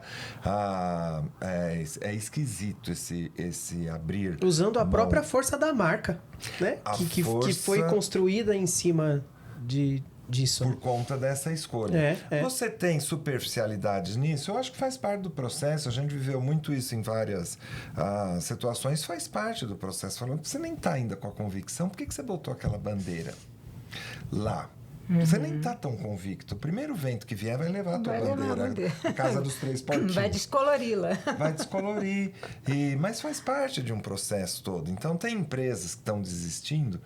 É esquisito esse abrir. Usando a própria força da marca, né? Que foi construída em cima disso. Por conta dessa escolha. Você tem superficialidades nisso? Eu acho que faz parte do processo. A gente viveu muito isso em várias situações. Faz parte do processo. Falando que você nem está ainda com a convicção. Por que você botou aquela bandeira lá? Você nem está tão convicto. O primeiro vento que vier vai levar a tua bandeira. A casa dos três portinhos. Vai descolori-la. Vai descolorir. Mas faz parte de um processo todo. Então, tem empresas que estão desistindo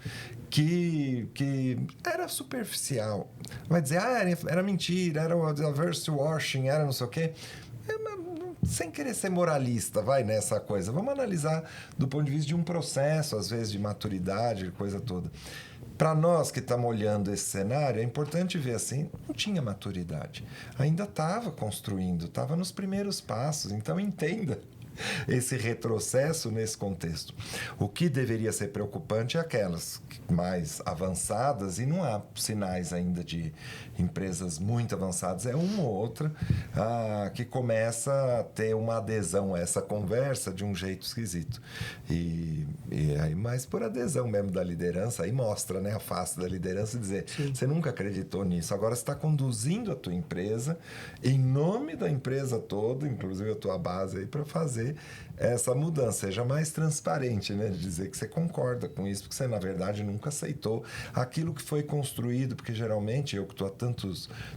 que era superficial. Vai dizer, era mentira, era o diversity washing, era não sei o quê. Sem querer ser moralista, vai nessa coisa. Vamos analisar do ponto de vista de um processo, às vezes de maturidade, coisa toda. Para nós que estamos olhando esse cenário, é importante ver assim, não tinha maturidade. Ainda estava construindo, estava nos primeiros passos. Então, entenda esse retrocesso nesse contexto. O que deveria ser preocupante é aquelas mais avançadas, e não há sinais ainda de empresas muito avançadas, é uma ou outra que começa a ter uma adesão a essa conversa de um jeito esquisito. E aí, mais por adesão mesmo da liderança, aí mostra, né, a face da liderança e dizer, você nunca acreditou nisso, agora você está conduzindo a tua empresa em nome da empresa toda, inclusive a tua base aí, para fazer essa mudança. Seja mais transparente, né? De dizer que você concorda com isso, porque você, na verdade, nunca aceitou aquilo que foi construído, porque geralmente eu que estou há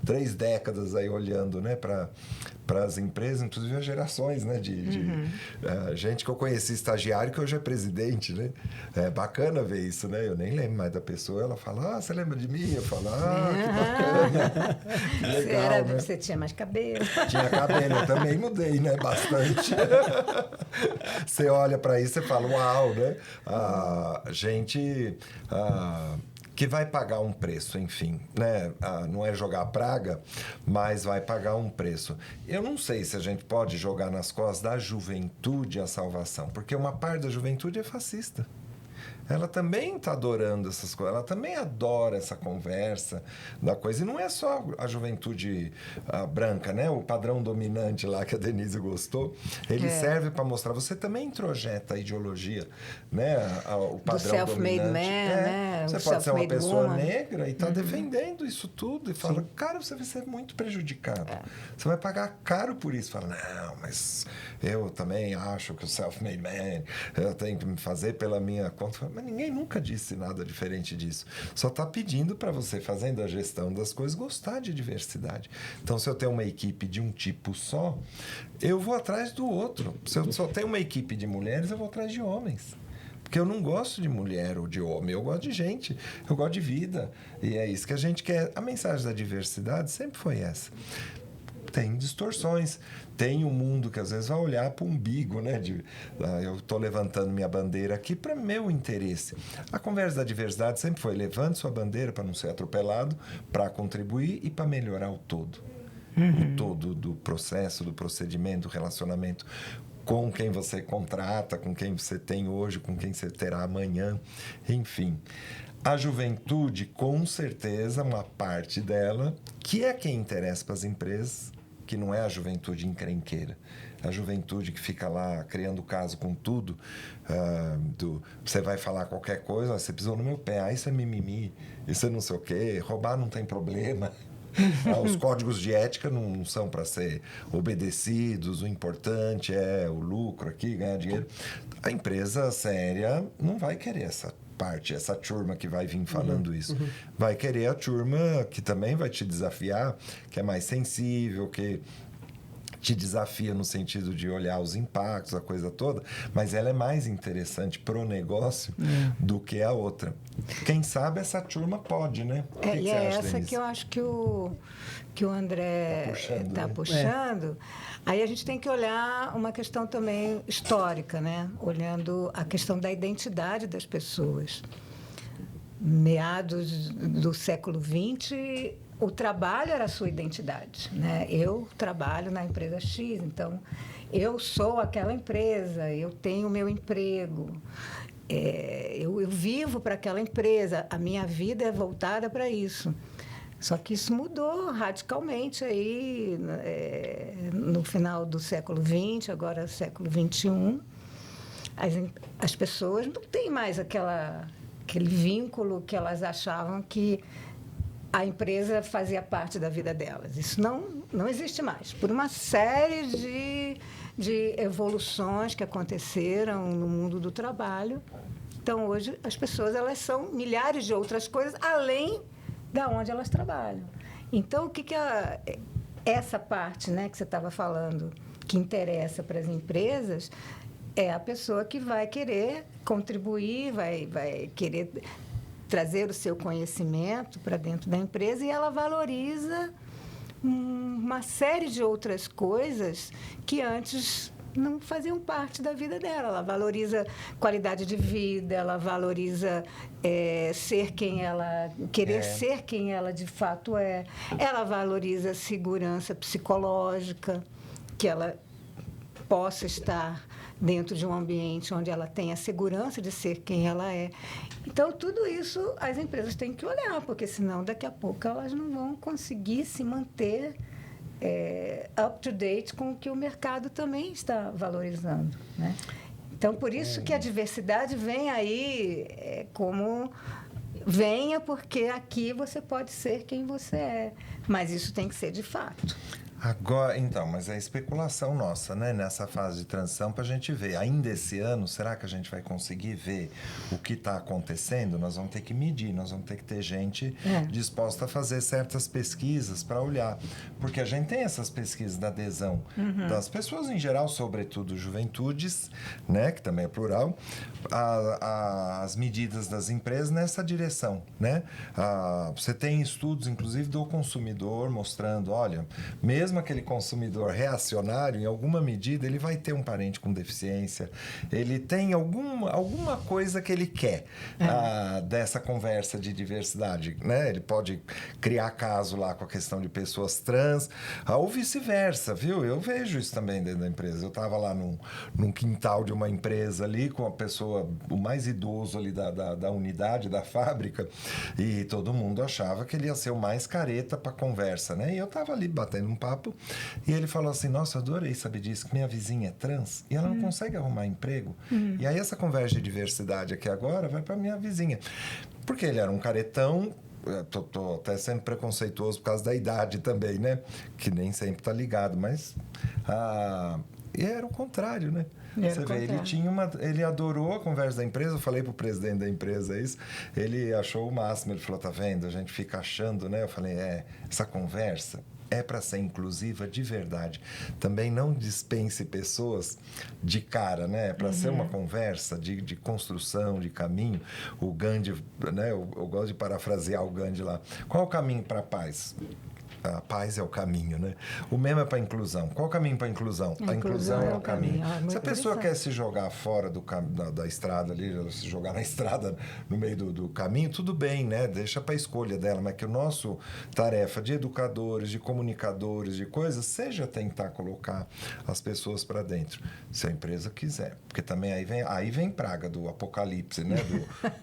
3 décadas aí olhando, né, para as empresas, inclusive as gerações, né, de gente que eu conheci estagiário que hoje é presidente, né? É bacana ver isso, né? Eu nem lembro mais da pessoa, ela fala, você lembra de mim? Eu falo, que bacana. Que legal, né? Você tinha mais cabelo. Tinha cabelo, eu também mudei, né? Bastante. Você olha para isso e fala, uau, né? Gente que vai pagar um preço, enfim, né? Não é jogar praga, mas vai pagar um preço. Eu não sei se a gente pode jogar nas costas da juventude a salvação, porque uma parte da juventude é fascista. Ela também está adorando essas coisas, ela também adora essa conversa da coisa. E não é só a juventude branca, né? O padrão dominante lá que a Denise gostou, ele serve para mostrar. Você também introjeta a ideologia, né? O padrão do dominante. Man, né? Você pode ser uma pessoa negra e está defendendo isso tudo e fala, cara, você vai ser muito prejudicado. Você vai pagar caro por isso. Fala, não, mas eu também acho que o self-made man, eu tenho que me fazer pela minha conta. Mas ninguém nunca disse nada diferente disso. Só está pedindo para você, fazendo a gestão das coisas, gostar de diversidade. Então, se eu tenho uma equipe de um tipo só, eu vou atrás do outro. Se eu só tenho uma equipe de mulheres, eu vou atrás de homens. Porque eu não gosto de mulher ou de homem, eu gosto de gente, eu gosto de vida. E é isso que a gente quer. A mensagem da diversidade sempre foi essa. Tem distorções, tem um mundo que às vezes vai olhar para o umbigo, né? Eu estou levantando minha bandeira aqui para meu interesse. A conversa da diversidade sempre foi: levante sua bandeira para não ser atropelado, para contribuir e para melhorar o todo. O todo do processo, do procedimento, do relacionamento com quem você contrata, com quem você tem hoje, com quem você terá amanhã, enfim. A juventude, com certeza, uma parte dela, que é quem interessa para as empresas, que não é a juventude encrenqueira. A juventude que fica lá criando caso com tudo, você vai falar qualquer coisa, você pisou no meu pé, isso é mimimi, isso é não sei o quê, roubar não tem problema. Os códigos de ética não são para ser obedecidos, o importante é o lucro aqui, ganhar dinheiro. A empresa séria não vai querer essa parte, essa turma que vai vir falando isso. Vai querer a turma que também vai te desafiar, que é mais sensível, que te desafia no sentido de olhar os impactos, a coisa toda, mas ela é mais interessante pro negócio do que a outra. Quem sabe essa turma pode, né? O que e você é acha, essa Denise? que eu acho que o André está puxando. Aí a gente tem que olhar uma questão também histórica, né? Olhando a questão da identidade das pessoas. Meados do século XX, o trabalho era a sua identidade, né? Eu trabalho na empresa X, então eu sou aquela empresa, eu tenho o meu emprego, eu vivo para aquela empresa, a minha vida é voltada para isso. Só que isso mudou radicalmente aí no final do século XX, agora século XXI. As pessoas não têm mais aquele vínculo que elas achavam que a empresa fazia parte da vida delas. Isso não existe mais. Por uma série de evoluções que aconteceram no mundo do trabalho. Então, hoje, as pessoas elas são milhares de outras coisas, além da onde elas trabalham. Então, o que essa parte, né, que você estava falando, que interessa para as empresas, é a pessoa que vai querer contribuir, vai querer trazer o seu conhecimento para dentro da empresa, e ela valoriza uma série de outras coisas que antes não faziam parte da vida dela. Ela valoriza qualidade de vida, ela valoriza ser quem ela... Querer ser quem ela de fato é. Ela valoriza segurança psicológica, que ela possa estar dentro de um ambiente onde ela tem a segurança de ser quem ela é. Então, tudo isso as empresas têm que olhar, porque senão, daqui a pouco, elas não vão conseguir se manter up-to-date com o que o mercado também está valorizando, né? Então, por isso que a diversidade vem aí como... Venha, porque aqui você pode ser quem você é. Mas isso tem que ser de fato. Agora, então, mas é especulação nossa, né? Nessa fase de transição, para a gente ver. Ainda esse ano, será que a gente vai conseguir ver o que está acontecendo? Nós vamos ter que medir, nós vamos ter que ter gente disposta a fazer certas pesquisas para olhar. Porque a gente tem essas pesquisas da adesão das pessoas em geral, sobretudo juventudes, né? Que também é plural, as medidas das empresas nessa direção, né? Você tem estudos, inclusive, do consumidor mostrando, olha, mesmo aquele consumidor reacionário, em alguma medida, ele vai ter um parente com deficiência, ele tem alguma coisa que ele quer dessa conversa de diversidade, né? Ele pode criar caso lá com a questão de pessoas trans, ou vice-versa, viu? Eu vejo isso também dentro da empresa. Eu estava lá num quintal de uma empresa ali, com a pessoa, o mais idoso ali da unidade, da fábrica, e todo mundo achava que ele ia ser o mais careta para conversa, né? E eu estava ali batendo um papo, e ele falou assim: nossa, eu adorei saber disso, que minha vizinha é trans e ela não consegue arrumar emprego. E aí essa conversa de diversidade aqui agora vai para minha vizinha. Porque ele era um caretão, tô até sendo preconceituoso por causa da idade também, né? Que nem sempre tá ligado, mas... E era o contrário, né? Você vê, ele adorou a conversa da empresa. Eu falei pro presidente da empresa isso, ele achou o máximo. Ele falou: tá vendo? A gente fica achando, né? Eu falei: essa conversa é para ser inclusiva de verdade. Também não dispense pessoas de cara, né? É para ser uma conversa de construção, de caminho. O Gandhi, né? Eu gosto de parafrasear o Gandhi lá. Qual o caminho para a paz? A paz é o caminho, né? O mesmo é para a inclusão. Qual o caminho para a inclusão? A inclusão é o caminho. Se a pessoa quer se jogar fora da estrada ali, se jogar na estrada, no meio do caminho, tudo bem, né? Deixa para a escolha dela. Mas que o nosso tarefa de educadores, de comunicadores, de coisas, seja tentar colocar as pessoas para dentro. Se a empresa quiser. Porque também aí vem praga do Apocalipse, né?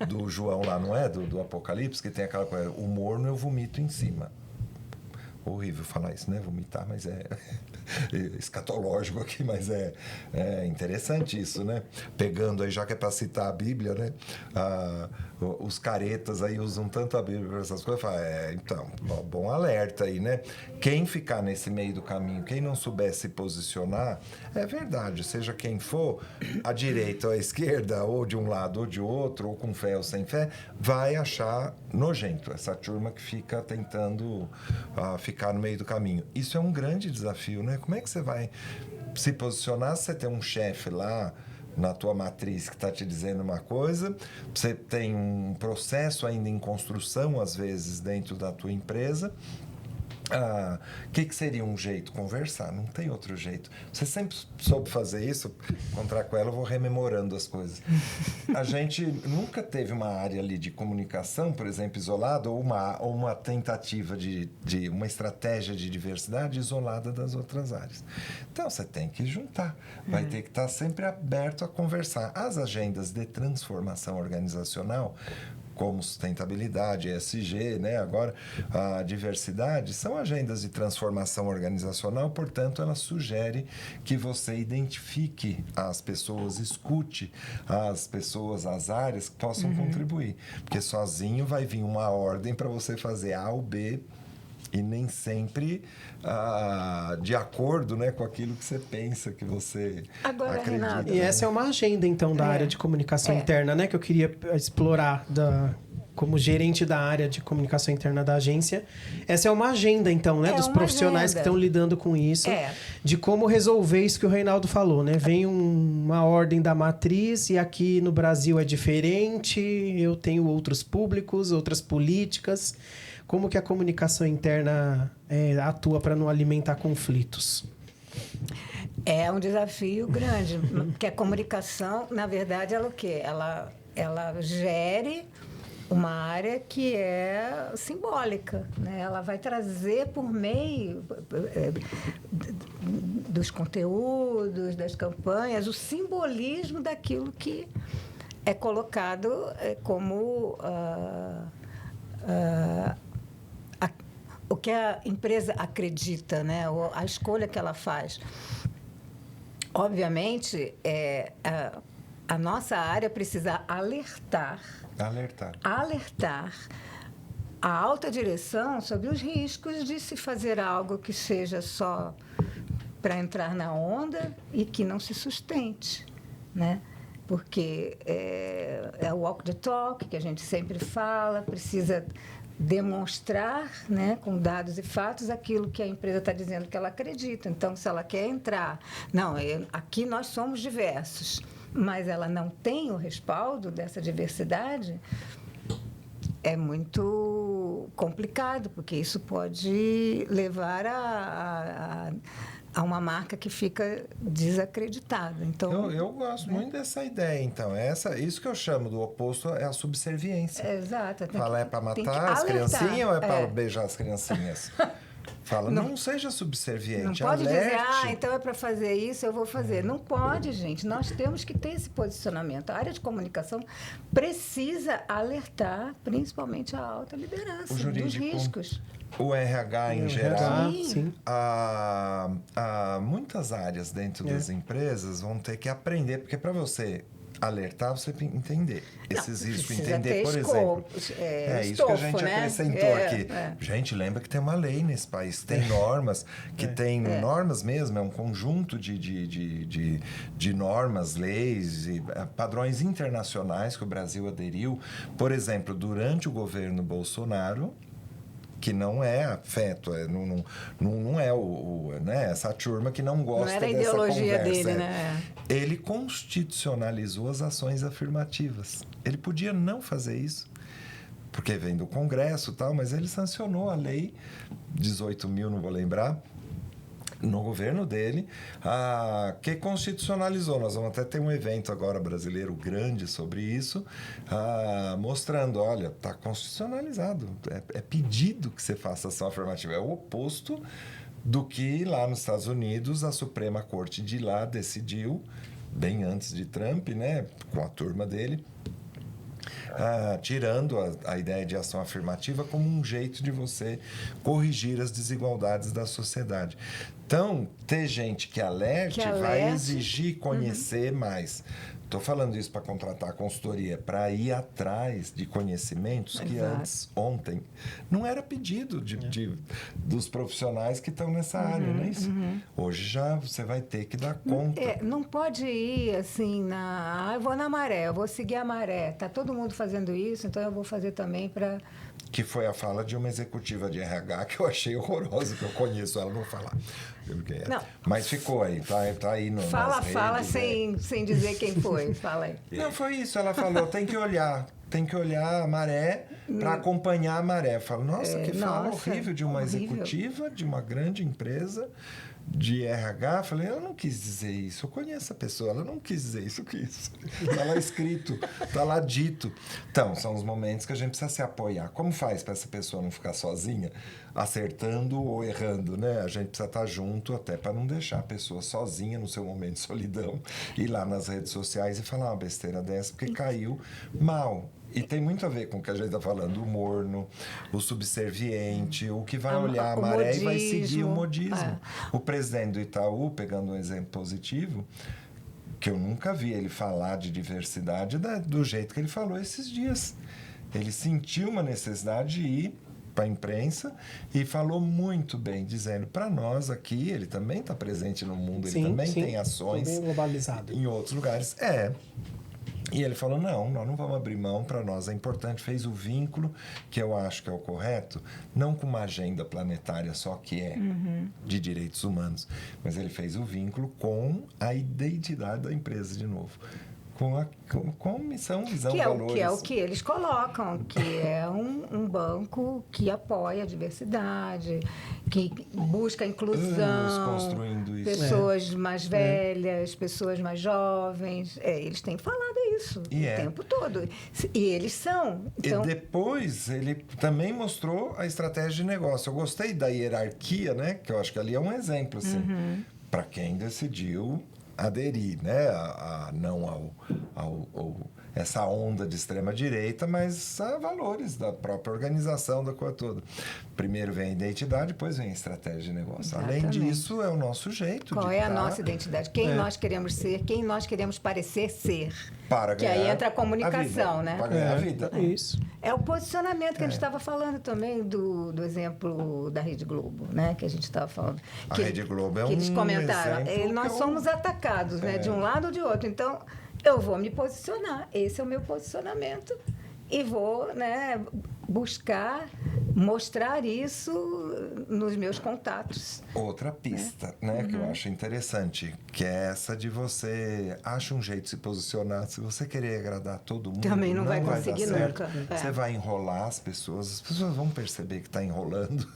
Do João lá, não é? Do Apocalipse, que tem aquela coisa, o morno eu vomito em cima. Horrível falar isso, né? Vomitar, mas é escatológico aqui, mas é interessante isso, né? Pegando aí, já que é para citar a Bíblia, né? Os caretas aí usam tanto a Bíblia para essas coisas. Então, bom alerta aí, né? Quem ficar nesse meio do caminho, quem não souber se posicionar, é verdade, seja quem for, à direita ou à esquerda, ou de um lado ou de outro, ou com fé ou sem fé, vai achar nojento essa turma que fica tentando ficar no meio do caminho. Isso é um grande desafio, né? Como é que você vai se posicionar se você tem um chefe lá na tua matriz que está te dizendo uma coisa, você tem um processo ainda em construção, às vezes, dentro da tua empresa. Que seria um jeito? Conversar, não tem outro jeito. Você sempre soube fazer isso? Encontrar com ela, eu vou rememorando as coisas. A gente nunca teve uma área ali de comunicação, por exemplo, isolada, ou uma tentativa de uma estratégia de diversidade isolada das outras áreas. Então, você tem que juntar. Vai ter que estar sempre aberto a conversar. As agendas de transformação organizacional, como sustentabilidade, ESG, né? Agora a diversidade, são agendas de transformação organizacional, portanto, ela sugere que você identifique as pessoas, escute as pessoas, as áreas que possam contribuir. Porque sozinho vai vir uma ordem para você fazer A ou B, e nem sempre de acordo, né, com aquilo que você pensa, que você acredita. Renato, E essa é uma agenda, então, da área de comunicação interna, né? Que eu queria explorar como gerente da área de comunicação interna da agência. Essa é uma agenda, então, né? Dos profissionais que estão lidando com isso. De como resolver isso que o Reinaldo falou, né? Vem uma ordem da matriz e aqui no Brasil é diferente, eu tenho outros públicos, outras políticas. Como que a comunicação interna atua para não alimentar conflitos? É um desafio grande, porque a comunicação, na verdade, ela o quê? Ela gere uma área que é simbólica, né? Ela vai trazer por meio dos conteúdos, das campanhas, o simbolismo daquilo que é colocado como o que a empresa acredita, né? A escolha que ela faz. Obviamente, a nossa área precisa alertar a alta direção sobre os riscos de se fazer algo que seja só para entrar na onda e que não se sustente, né? Porque é o walk the talk que a gente sempre fala, precisa demonstrar, né, com dados e fatos aquilo que a empresa está dizendo que ela acredita. Então, se ela quer entrar, aqui nós somos diversos, mas ela não tem o respaldo dessa diversidade, é muito complicado, porque isso pode levar a uma marca que fica desacreditada. Então, eu gosto muito dessa ideia, então. Isso que eu chamo do oposto é a subserviência. Exato. Fala, é para matar as criancinhas ou é para beijar as criancinhas? Fala, não seja subserviente, não pode alerte. dizer, então é para fazer isso, eu vou fazer. Não pode, gente. Nós temos que ter esse posicionamento. A área de comunicação precisa alertar, principalmente a alta liderança, dos riscos. O RH em geral, sim. Muitas áreas dentro das empresas vão ter que aprender, porque para você alertar, você tem que entender esses riscos. Entender, por exemplo. Isso que a gente acrescentou aqui. Gente, lembra que tem uma lei nesse país, tem normas, normas mesmo, é um conjunto de normas, leis e padrões internacionais que o Brasil aderiu. Por exemplo, durante o governo Bolsonaro, que não é afeto, não é né, essa turma que não gosta não era a dessa ideologia conversa. dele, né? Ele constitucionalizou as ações afirmativas. Ele podia não fazer isso, porque vem do Congresso e tal, mas ele sancionou a lei 18.000, não vou lembrar, no governo dele, que constitucionalizou. Nós vamos até ter um evento agora brasileiro grande sobre isso, mostrando, olha, está constitucionalizado, é pedido que você faça ação afirmativa. É o oposto do que lá nos Estados Unidos a Suprema Corte de lá decidiu, bem antes de Trump, né, com a turma dele, tirando a ideia de ação afirmativa como um jeito de você corrigir as desigualdades da sociedade. Então, ter gente que alerte vai exigir conhecer mais. Estou falando isso para contratar consultoria, para ir atrás de conhecimentos que antes, ontem, não era pedido dos profissionais que estão nessa área, não é isso? Hoje já você vai ter que dar conta. Não pode ir assim, eu vou na maré, eu vou seguir a maré. Está todo mundo fazendo isso, então eu vou fazer também para... Que foi a fala de uma executiva de RH que eu achei horrorosa, que eu conheço ela, não vou falar. Não. Mas ficou aí, tá aí no Fala sem dizer quem foi, fala aí. Não, foi isso, ela falou, tem que olhar a maré para acompanhar a maré. Eu falo, nossa, que fala horrível de uma executiva, de uma grande empresa, de RH. Falei, eu não quis dizer isso, eu conheço a pessoa, ela não quis dizer isso, que isso. Está lá escrito, está lá dito. Então, são os momentos que a gente precisa se apoiar. Como faz para essa pessoa não ficar sozinha, acertando ou errando, né? A gente precisa estar junto até para não deixar a pessoa sozinha no seu momento de solidão, ir lá nas redes sociais e falar uma besteira dessa, porque caiu mal. E tem muito a ver com o que a gente está falando, o morno, o subserviente, o que vai olhar a maré modismo, e vai seguir o modismo. O presidente do Itaú, pegando um exemplo positivo, que eu nunca vi ele falar de diversidade do jeito que ele falou esses dias. Ele sentiu uma necessidade de ir para a imprensa e falou muito bem, dizendo para nós aqui, ele também está presente no mundo, ele também tem ações bem globalizado em outros lugares. E ele falou, não, nós não vamos abrir mão, para nós é importante, fez o vínculo, que eu acho que é o correto, não com uma agenda planetária só, que é de direitos humanos, mas ele fez o vínculo com a identidade da empresa de novo. Com missão, visão, valores. Que é o que eles colocam, que é um banco que apoia a diversidade, que busca a inclusão, construindo isso. Pessoas mais velhas, pessoas mais jovens. Eles têm falado isso o tempo todo. E eles são. Então... E depois ele também mostrou a estratégia de negócio. Eu gostei da hierarquia, né? Que eu acho que ali é um exemplo, assim, para quem decidiu aderir, né, não ao essa onda de extrema-direita, mas a valores da própria organização, da coisa toda. Primeiro vem a identidade, depois vem a estratégia de negócio. Exatamente. Além disso, é o nosso jeito Qual de é a nossa identidade? Quem nós queremos ser, quem nós queremos parecer ser. Para ganhar que aí entra a comunicação, vida, né? Para ganhar a vida. Isso. É o posicionamento que a gente estava falando também do exemplo da Rede Globo, né? Que a gente estava falando. A Rede Globo é um que eles comentaram. Nós somos atacados, né? De um lado ou de outro. Então, eu vou me posicionar. Esse é o meu posicionamento. E vou, né, buscar mostrar isso nos meus contatos. Outra pista, né, que eu acho interessante, que é essa de você acha um jeito de se posicionar. Se você querer agradar todo mundo, também não vai conseguir nunca. nunca. Você vai enrolar as pessoas vão perceber que está enrolando.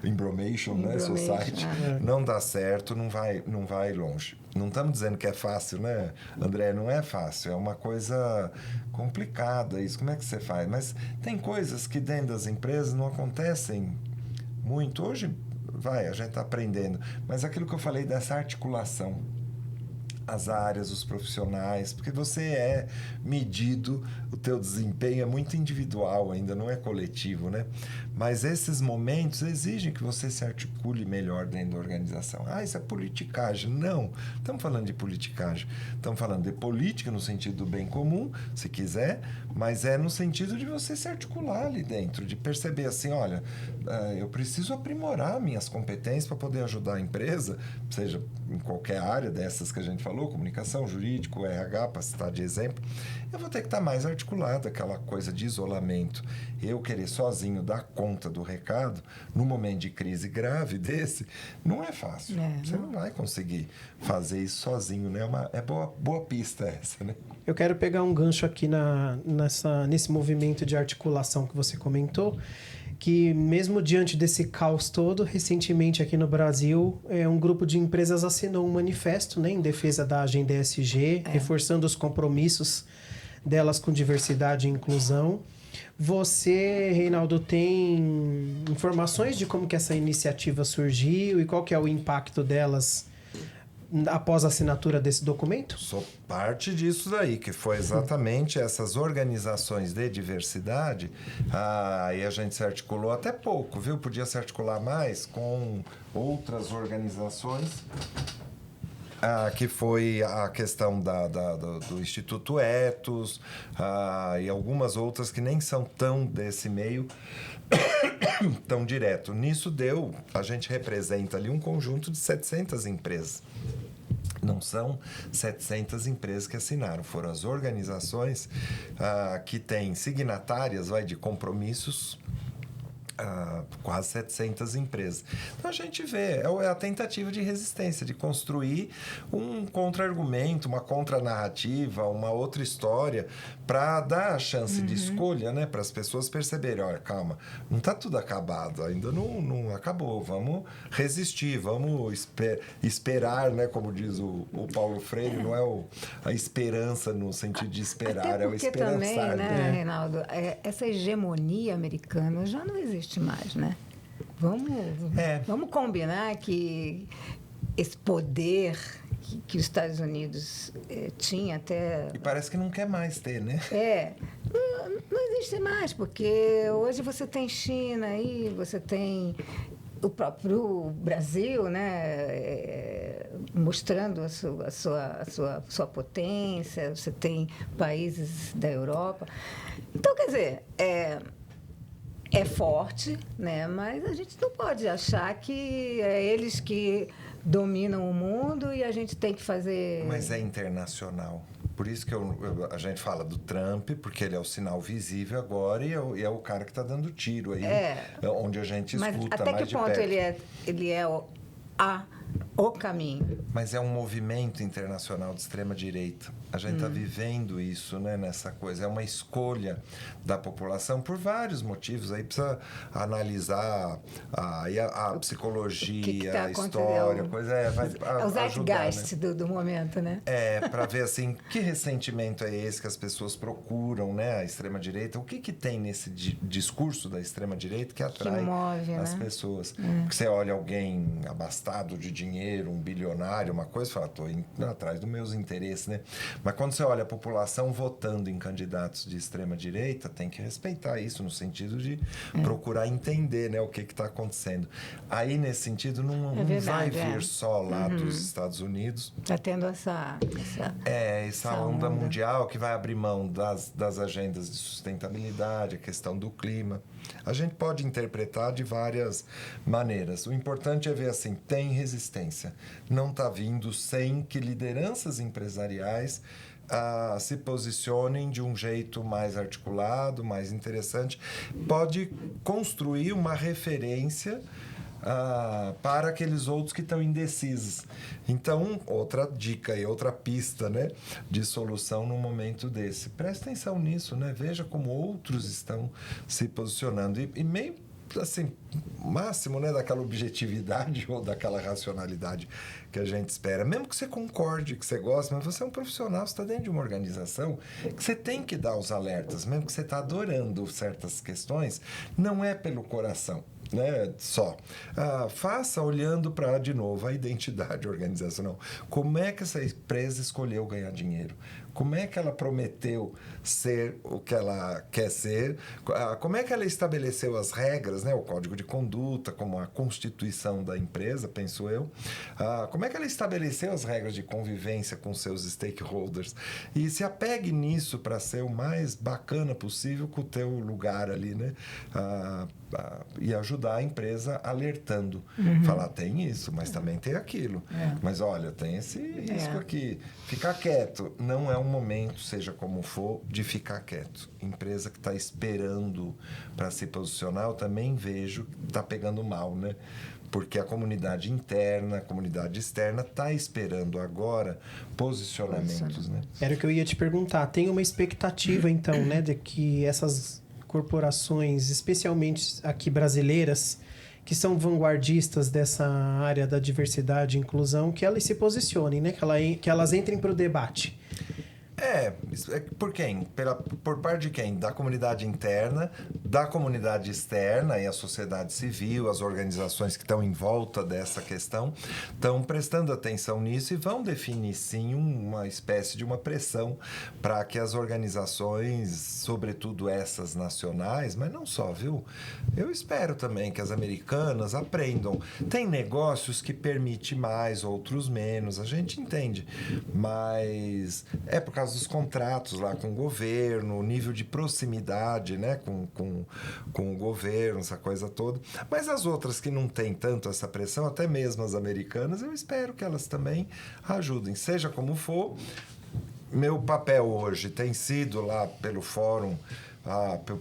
Embromation, né? Society. Não dá certo, não vai longe. Não estamos dizendo que é fácil, né, André? Não é fácil, é uma coisa complicada isso. Como é que você faz? Mas tem coisas que dentro das empresas não acontecem muito. Hoje, a gente está aprendendo. Mas aquilo que eu falei dessa articulação, as áreas, os profissionais, porque você é medido, o teu desempenho é muito individual ainda, não é coletivo, né? Mas esses momentos exigem que você se articule melhor dentro da organização. Isso é politicagem. Não, estamos falando de politicagem. Estamos falando de política no sentido do bem comum, se quiser, mas é no sentido de você se articular ali dentro, de perceber assim, olha, eu preciso aprimorar minhas competências para poder ajudar a empresa, seja em qualquer área dessas que a gente falou falou, comunicação, jurídico, RH, para citar de exemplo, eu vou ter que estar mais articulado, aquela coisa de isolamento. Eu querer sozinho dar conta do recado, num momento de crise grave desse, não é fácil. Você não vai conseguir fazer isso sozinho, né? É boa pista essa, né? Eu quero pegar um gancho aqui nesse movimento de articulação que você comentou, que mesmo diante desse caos todo, recentemente aqui no Brasil, um grupo de empresas assinou um manifesto, né, em defesa da agenda ESG, reforçando os compromissos delas com diversidade e inclusão. Você, Reinaldo, tem informações de como que essa iniciativa surgiu e qual que é o impacto delas após a assinatura desse documento? Sou parte disso daí, que foi exatamente essas organizações de diversidade. Aí a gente se articulou até pouco, viu? Podia se articular mais com outras organizações. Que foi a questão do Instituto Ethos e algumas outras que nem são tão desse meio, tão direto. Nisso a gente representa ali um conjunto de 700 empresas. Não são 700 empresas que assinaram, foram as organizações que têm signatárias de compromissos, quase 700 empresas. Então a gente vê, é a tentativa de resistência, de construir um contra-argumento, uma contra-narrativa, uma outra história, para dar a chance de escolha, né, para as pessoas perceberem, olha, calma, não está tudo acabado, ainda não acabou, vamos resistir, vamos esperar, né, como diz o Paulo Freire, não é a esperança no sentido de esperar, é o esperançar. Também, né, Reinaldo, essa hegemonia americana já não existe mais, né? Vamos combinar que esse poder que os Estados Unidos tinha até... E parece que não quer mais ter, né? Não existe mais, porque hoje você tem China aí, você tem o próprio Brasil, né, mostrando a sua potência, você tem países da Europa. Então, quer dizer, é forte, né? Mas a gente não pode achar que é eles que dominam o mundo e a gente tem que fazer... Mas é internacional. Por isso que a gente fala do Trump, porque ele é o sinal visível agora e é o cara que está dando tiro aí, onde a gente escuta mais de perto. Mas até que ponto ele é o caminho? Mas é um movimento internacional de extrema-direita. A gente está vivendo isso, né, nessa coisa. É uma escolha da população por vários motivos. Aí precisa analisar a psicologia, a história, coisa. Vai o zeitgeist, né? do momento, né? Para ver, assim, que ressentimento é esse que as pessoas procuram, né, a extrema-direita. O que tem nesse discurso da extrema-direita que atrai as pessoas? Porque você olha alguém abastado de dinheiro, um bilionário, uma coisa, fala, estou indo atrás dos meus interesses, né? Mas quando você olha a população votando em candidatos de extrema-direita, tem que respeitar isso no sentido de procurar entender, né, o que está acontecendo. Aí, nesse sentido, não vai vir só lá dos Estados Unidos. Está tendo essa onda mundial que vai abrir mão das agendas de sustentabilidade, a questão do clima. A gente pode interpretar de várias maneiras. O importante é ver assim, tem resistência. Não está vindo sem que lideranças empresariais se posicionem de um jeito mais articulado, mais interessante. Pode construir uma referência para aqueles outros que estão indecisos. Então, outra dica e outra pista, né, de solução num momento desse. Presta atenção nisso, né? Veja como outros estão se posicionando. E meio assim, máximo, né, daquela objetividade ou daquela racionalidade que a gente espera. Mesmo que você concorde, que você goste, mas você é um profissional, você está dentro de uma organização que você tem que dar os alertas, mesmo que você está adorando certas questões, não é pelo coração, né, só. Faça olhando para, de novo, a identidade organizacional. Como é que essa empresa escolheu ganhar dinheiro? como é que ela prometeu ser o que ela quer ser, como é que ela estabeleceu as regras, né? O código de conduta, como a constituição da empresa, penso eu, como é que ela estabeleceu as regras de convivência com seus stakeholders, e se apegue nisso para ser o mais bacana possível com o teu lugar ali, né? E ajudar a empresa alertando, falar, tem isso, mas também tem aquilo, mas olha, tem esse risco aqui, ficar quieto, não é um momento, seja como for, de ficar quieto. Empresa que está esperando para se posicionar, eu também vejo que está pegando mal, né? Porque a comunidade interna, a comunidade externa está esperando agora posicionamentos, né? Era o que eu ia te perguntar. Tem uma expectativa, então, né, de que essas corporações, especialmente aqui brasileiras, que são vanguardistas dessa área da diversidade e inclusão, que elas se posicionem, né? Que elas entrem para o debate. Por quem? Por parte de quem? Da comunidade interna, da comunidade externa, e a sociedade civil, as organizações que estão em volta dessa questão, estão prestando atenção nisso e vão definir, sim, uma espécie de uma pressão para que as organizações, sobretudo essas nacionais, mas não só, viu? Eu espero também que as americanas aprendam. Tem negócios que permitem mais, outros menos, a gente entende, mas é por causa dos contratos lá com o governo, o nível de proximidade, né, com o governo, essa coisa toda. Mas as outras que não têm tanto essa pressão, até mesmo as americanas, eu espero que elas também ajudem. Seja como for, meu papel hoje tem sido lá pelo fórum,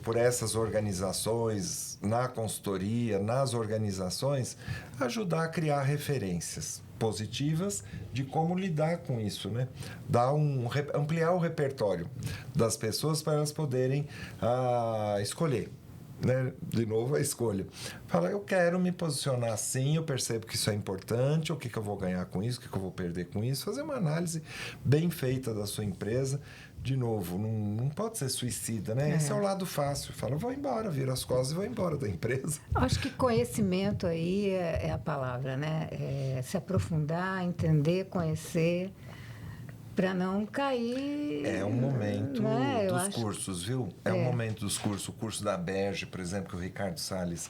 por essas organizações, na consultoria, nas organizações, ajudar a criar referências positivas de como lidar com isso, né? Ampliar o repertório das pessoas para elas poderem escolher, né? De novo, a escolha. Fala, eu quero me posicionar assim, eu percebo que isso é importante, o que eu vou ganhar com isso, o que eu vou perder com isso, fazer uma análise bem feita da sua empresa. De novo, não pode ser suicida, né? Esse é o lado fácil. Fala, vou embora, viro as costas e vou embora da empresa. Acho que conhecimento aí é a palavra, né? Se aprofundar, entender, conhecer, para não cair... É um momento, né? dos cursos, viu? É um momento dos cursos. O curso da Berge, por exemplo, que o Ricardo Salles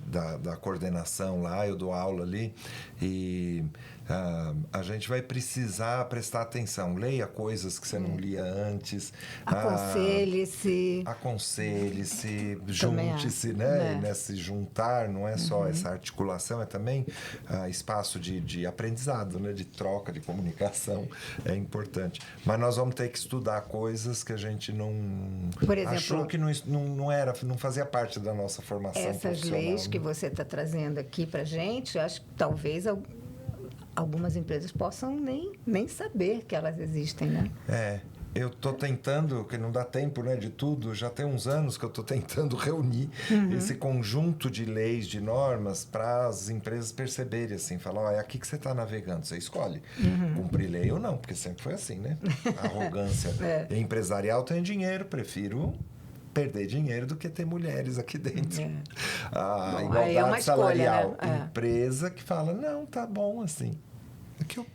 da coordenação lá, eu dou aula ali, e a gente vai precisar prestar atenção. Leia coisas que você não lia antes. Aconselhe-se. Aconselhe-se, junte-se, né? Nesse juntar, não é só essa articulação, é também espaço de aprendizado, né? De troca, de comunicação. É importante. Mas nós vamos ter que estudar coisas que a gente não... Por exemplo, achou que não fazia parte da nossa formação essas leis, né, que você está trazendo aqui para a gente, acho que talvez algumas empresas possam nem saber que elas existem, né? Eu estou tentando, que não dá tempo, né, de tudo, já tem uns anos que eu estou tentando reunir esse conjunto de leis, de normas, para as empresas perceberem, assim, falar, é aqui que você está navegando, você escolhe cumprir lei ou não, porque sempre foi assim, né? A arrogância empresarial, tem dinheiro, prefiro perder dinheiro do que ter mulheres aqui dentro. A igualdade salarial, escolha, né? Empresa que fala, não, tá bom assim.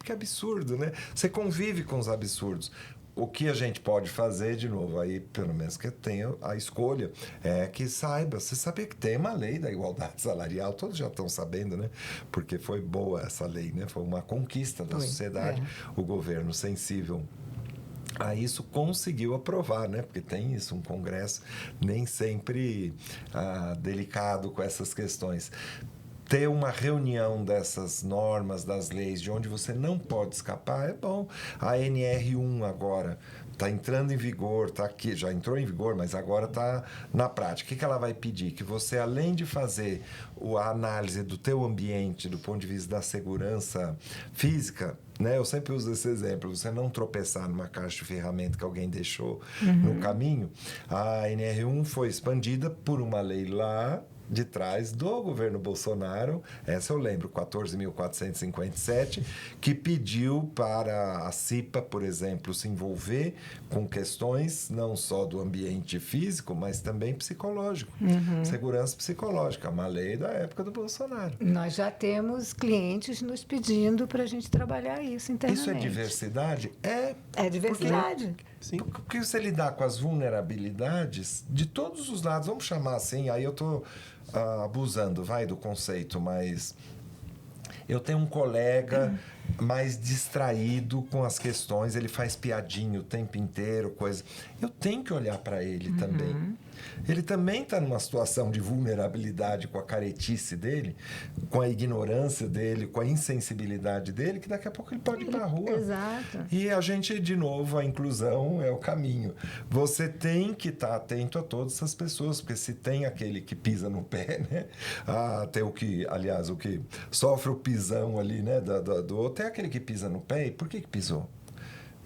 Que absurdo, né? Você convive com os absurdos. O que a gente pode fazer, de novo, aí pelo menos que tenha a escolha, é que saiba. Você sabia que tem uma lei da igualdade salarial, todos já estão sabendo, né? Porque foi boa essa lei, né? Foi uma conquista da sociedade. O governo sensível a isso conseguiu aprovar, né? Porque tem isso, um Congresso nem sempre delicado com essas questões. Ter uma reunião dessas normas, das leis, de onde você não pode escapar, é bom. A NR1 agora está entrando em vigor, está aqui, já entrou em vigor, mas agora está na prática. O que ela vai pedir? Que você, além de fazer a análise do teu ambiente, do ponto de vista da segurança física, né? Eu sempre uso esse exemplo, você não tropeçar numa caixa de ferramenta que alguém deixou no caminho. A NR1 foi expandida por uma lei lá de trás do governo Bolsonaro, essa eu lembro, 14.457, que pediu para a CIPA, por exemplo, se envolver com questões não só do ambiente físico, mas também psicológico. Segurança psicológica, uma lei da época do Bolsonaro. Nós já temos clientes nos pedindo para a gente trabalhar isso internamente. Isso é diversidade? É diversidade. Sim. Porque você lidar com as vulnerabilidades de todos os lados, vamos chamar assim, aí eu estou abusando, do conceito, mas eu tenho um colega mais distraído com as questões, ele faz piadinha o tempo inteiro, coisa. Eu tenho que olhar para ele também. Ele também está numa situação de vulnerabilidade com a caretice dele, com a ignorância dele, com a insensibilidade dele, que daqui a pouco ele pode ir para a rua. Exato. E a gente, de novo, a inclusão é o caminho. Você tem que estar atento a todas essas pessoas, porque se tem aquele que pisa no pé, né? Tem o que, aliás, o que sofre o pisão ali, né? Do outro, tem aquele que pisa no pé. E por que pisou?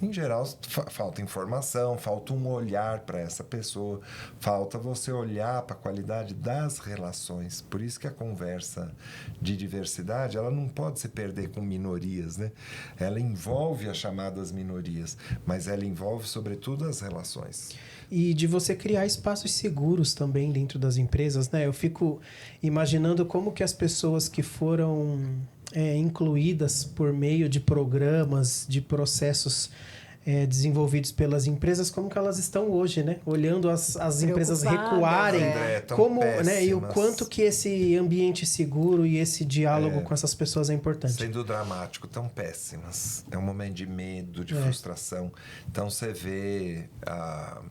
Em geral, falta informação, falta um olhar para essa pessoa, falta você olhar para a qualidade das relações. Por isso que a conversa de diversidade, ela não pode se perder com minorias, né? Ela envolve as chamadas minorias, mas ela envolve, sobretudo, as relações. E de você criar espaços seguros também dentro das empresas, né? Eu fico imaginando como que as pessoas que foram incluídas por meio de programas, de processos desenvolvidos pelas empresas, como que elas estão hoje, né? Olhando as empresas recuarem, como, né? E o quanto que esse ambiente seguro e esse diálogo com essas pessoas é importante. Sendo dramático, tão péssimas. É um momento de medo, de frustração. Então você vê a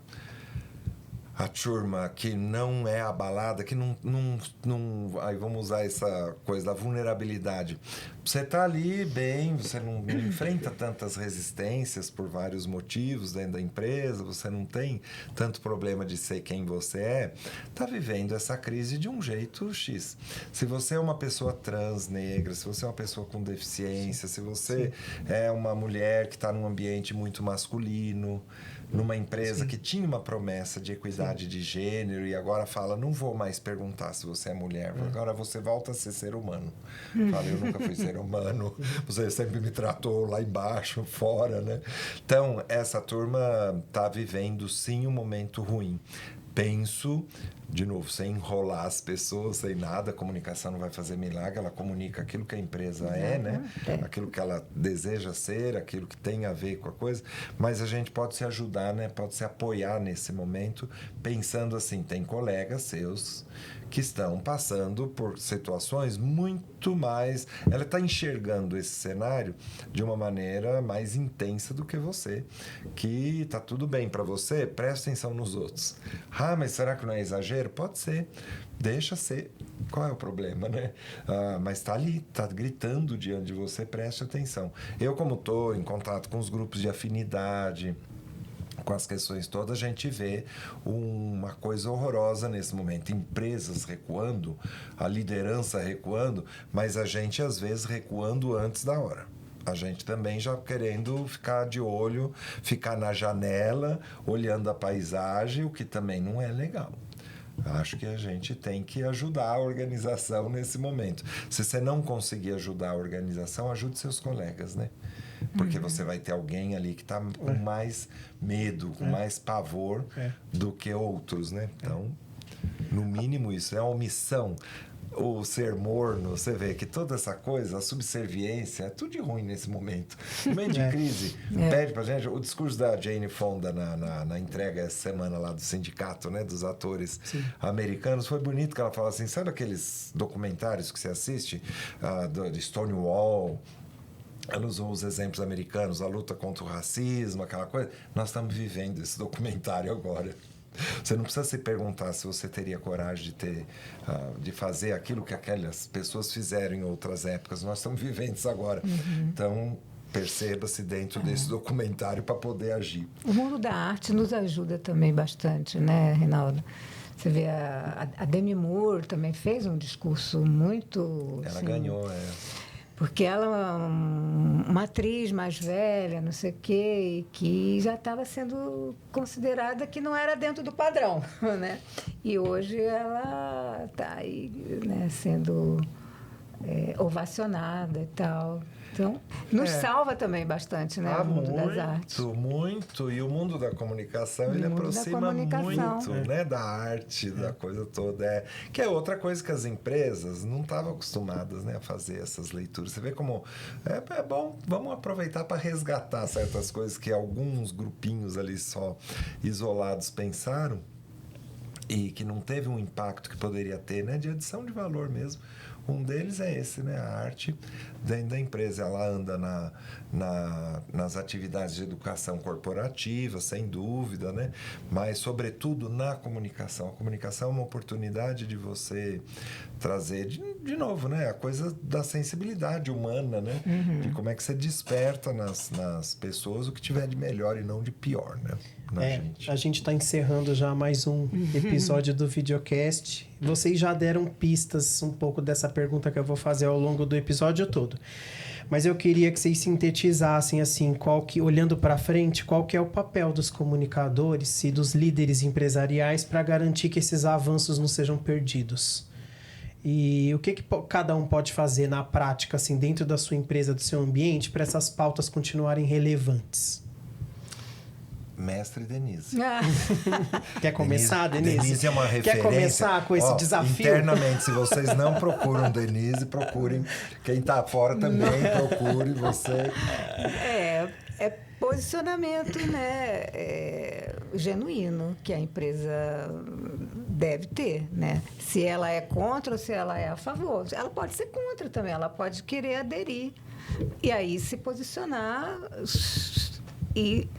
turma que não é abalada, que não aí vamos usar essa coisa da vulnerabilidade. Você está ali bem, você não enfrenta tantas resistências por vários motivos dentro da empresa, você não tem tanto problema de ser quem você é, está vivendo essa crise de um jeito X. Se você é uma pessoa trans, negra, se você é uma pessoa com deficiência, se você é uma mulher que está num ambiente muito masculino, numa empresa que tinha uma promessa de equidade de gênero e agora fala, não vou mais perguntar se você é mulher, agora você volta a ser ser humano. Fala, eu nunca fui ser humano, você sempre me tratou lá embaixo, fora, né? Então, essa turma está vivendo, sim, um momento ruim. Penso, de novo, sem enrolar as pessoas, sem nada, a comunicação não vai fazer milagre, ela comunica aquilo que a empresa né? Aquilo que ela deseja ser, aquilo que tem a ver com a coisa, mas a gente pode se ajudar, né? Pode se apoiar nesse momento, pensando assim, tem colegas seus que estão passando por situações muito mais... Ela está enxergando esse cenário de uma maneira mais intensa do que você, que está tudo bem para você, presta atenção nos outros. Mas será que não é exagero? Pode ser. Deixa ser. Qual é o problema, né? Mas está ali, está gritando diante de você, preste atenção. Eu, como estou em contato com os grupos de afinidade, com as questões todas, a gente vê uma coisa horrorosa nesse momento. Empresas recuando, a liderança recuando, mas a gente, às vezes, recuando antes da hora. A gente também já querendo ficar de olho, ficar na janela, olhando a paisagem, o que também não é legal. Acho que a gente tem que ajudar a organização nesse momento. Se você não conseguir ajudar a organização, ajude seus colegas, né? Porque você vai ter alguém ali que está com mais medo, com mais pavor do que outros, né? Então, no mínimo isso, é uma omissão. O ser morno, você vê que toda essa coisa, a subserviência, é tudo de ruim nesse momento. No meio de crise, pede pra gente... O discurso da Jane Fonda na entrega essa semana lá do sindicato, né, dos atores americanos, foi bonito, que ela fala assim, sabe aqueles documentários que você assiste? De Stonewall... Ela usou os exemplos americanos, a luta contra o racismo, aquela coisa. Nós estamos vivendo esse documentário agora. Você não precisa se perguntar se você teria coragem de fazer aquilo que aquelas pessoas fizeram em outras épocas. Nós estamos vivendo isso agora. Então, perceba-se dentro desse documentário para poder agir. O mundo da arte nos ajuda também bastante, né, Reinaldo? Você vê, a Demi Moore também fez um discurso muito... Ela ganhou, porque ela é uma atriz mais velha, não sei o quê, e que já estava sendo considerada que não era dentro do padrão, né? E hoje ela está aí, né, sendo ovacionada e tal. Então, nos salva também bastante, né? O mundo das artes. Muito. E o mundo da comunicação, ele aproxima muito, né? Da arte, da coisa toda. Que é outra coisa que as empresas não estavam acostumadas, né, a fazer essas leituras. Você vê como é bom, vamos aproveitar para resgatar certas coisas que alguns grupinhos ali só isolados pensaram e que não teve um impacto que poderia ter, né? De adição de valor mesmo. Um deles é esse, né? A arte dentro da empresa. Ela anda nas atividades de educação corporativa, sem dúvida, né? Mas, sobretudo, na comunicação. A comunicação é uma oportunidade de você trazer, de novo, né? A coisa da sensibilidade humana, né? De como é que você desperta nas pessoas o que tiver de melhor e não de pior, né? A gente está encerrando já mais um episódio do videocast. Vocês já deram pistas um pouco dessa pergunta que eu vou fazer ao longo do episódio todo. Mas eu queria que vocês sintetizassem, assim, olhando para frente, qual que é o papel dos comunicadores e dos líderes empresariais para garantir que esses avanços não sejam perdidos. E o que cada um pode fazer na prática, assim, dentro da sua empresa, do seu ambiente, para essas pautas continuarem relevantes? Mestre Denise. Quer começar, Denise? Denise é uma referência. Quer começar com esse desafio? Internamente, se vocês não procuram Denise, procurem. Quem está fora também, procure você. É posicionamento, né, genuíno que a empresa deve ter, né? Se ela é contra ou se ela é a favor. Ela pode ser contra também, ela pode querer aderir. E aí se posicionar e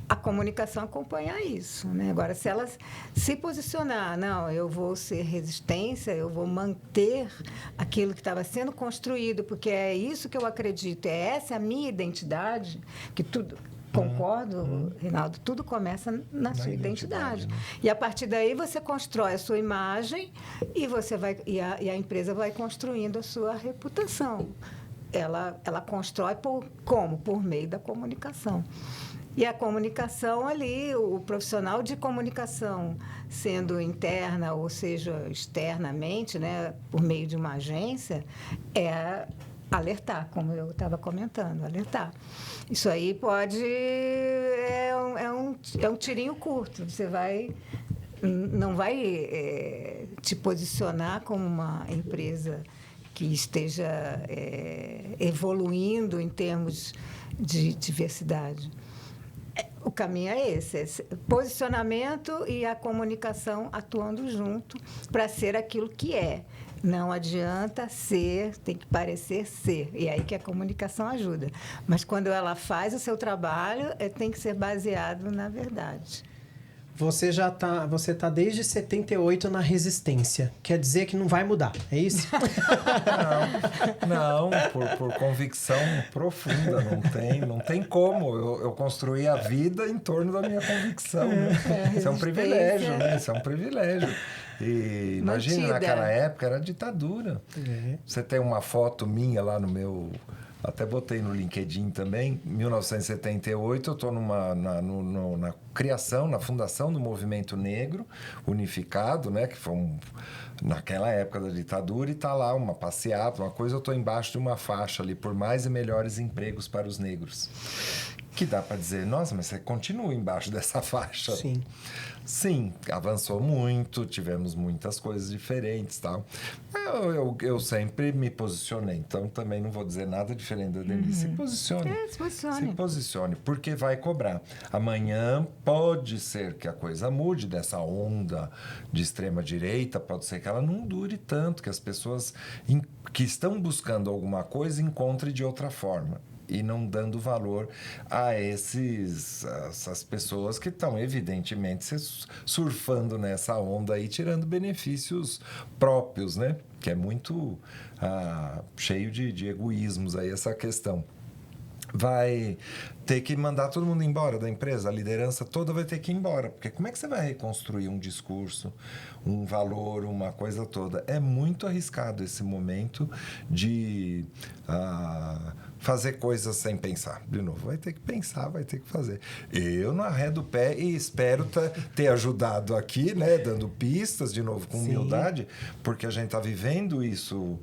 a comunicação acompanhar isso, né? Agora, se ela se posicionar, não, eu vou ser resistência, eu vou manter aquilo que estava sendo construído, porque é isso que eu acredito, essa a minha identidade, que tudo... Concordo, Reinaldo, tudo começa na sua identidade. Né? E a partir daí você constrói a sua imagem e você vai e a empresa vai construindo a sua reputação. Ela constrói como? Por meio da comunicação. E a comunicação ali, o profissional de comunicação, sendo interna ou seja externamente, né, por meio de uma agência, é alertar, como eu estava comentando, alertar. Isso aí pode... É um tirinho curto. Você não vai te posicionar como uma empresa que esteja evoluindo em termos de diversidade. O caminho é esse, posicionamento e a comunicação atuando junto para ser aquilo que é. Não adianta ser, tem que parecer ser. E aí que a comunicação ajuda. Mas quando ela faz o seu trabalho, tem que ser baseado na verdade. Você tá desde 78 na resistência. Quer dizer que não vai mudar, é isso? Não, por convicção profunda. Não tem como. Eu construí a vida em torno da minha convicção. Né? Isso é um privilégio, né? Isso é um privilégio. E imagina, naquela época era ditadura. Você tem uma foto minha lá no meu... Até botei no LinkedIn também. Em 1978, eu estou na criação, na fundação do Movimento Negro Unificado, né? Que foi naquela época da ditadura, e está lá uma passeata, uma coisa. Eu estou embaixo de uma faixa ali, por mais e melhores empregos para os negros. Que dá para dizer, nossa, mas você continua embaixo dessa faixa. Sim, avançou muito, tivemos muitas coisas diferentes e tal. Eu sempre me posicionei, então também não vou dizer nada diferente da Denise. Se posicione. Se posicione, porque vai cobrar. Amanhã pode ser que a coisa mude dessa onda de extrema-direita, pode ser que ela não dure tanto, que as pessoas que estão buscando alguma coisa encontrem de outra forma. E não dando valor a essas pessoas que estão, evidentemente, surfando nessa onda aí, tirando benefícios próprios, né? Que é muito cheio de egoísmos aí essa questão. vai ter que mandar todo mundo embora da empresa, a liderança toda vai ter que ir embora, porque como é que você vai reconstruir um discurso, um valor, uma coisa toda? É muito arriscado esse momento de fazer coisas sem pensar. De novo, vai ter que pensar, vai ter que fazer. Eu não arredo o pé e espero ter ajudado aqui, né, dando pistas, de novo, com humildade, porque a gente está vivendo isso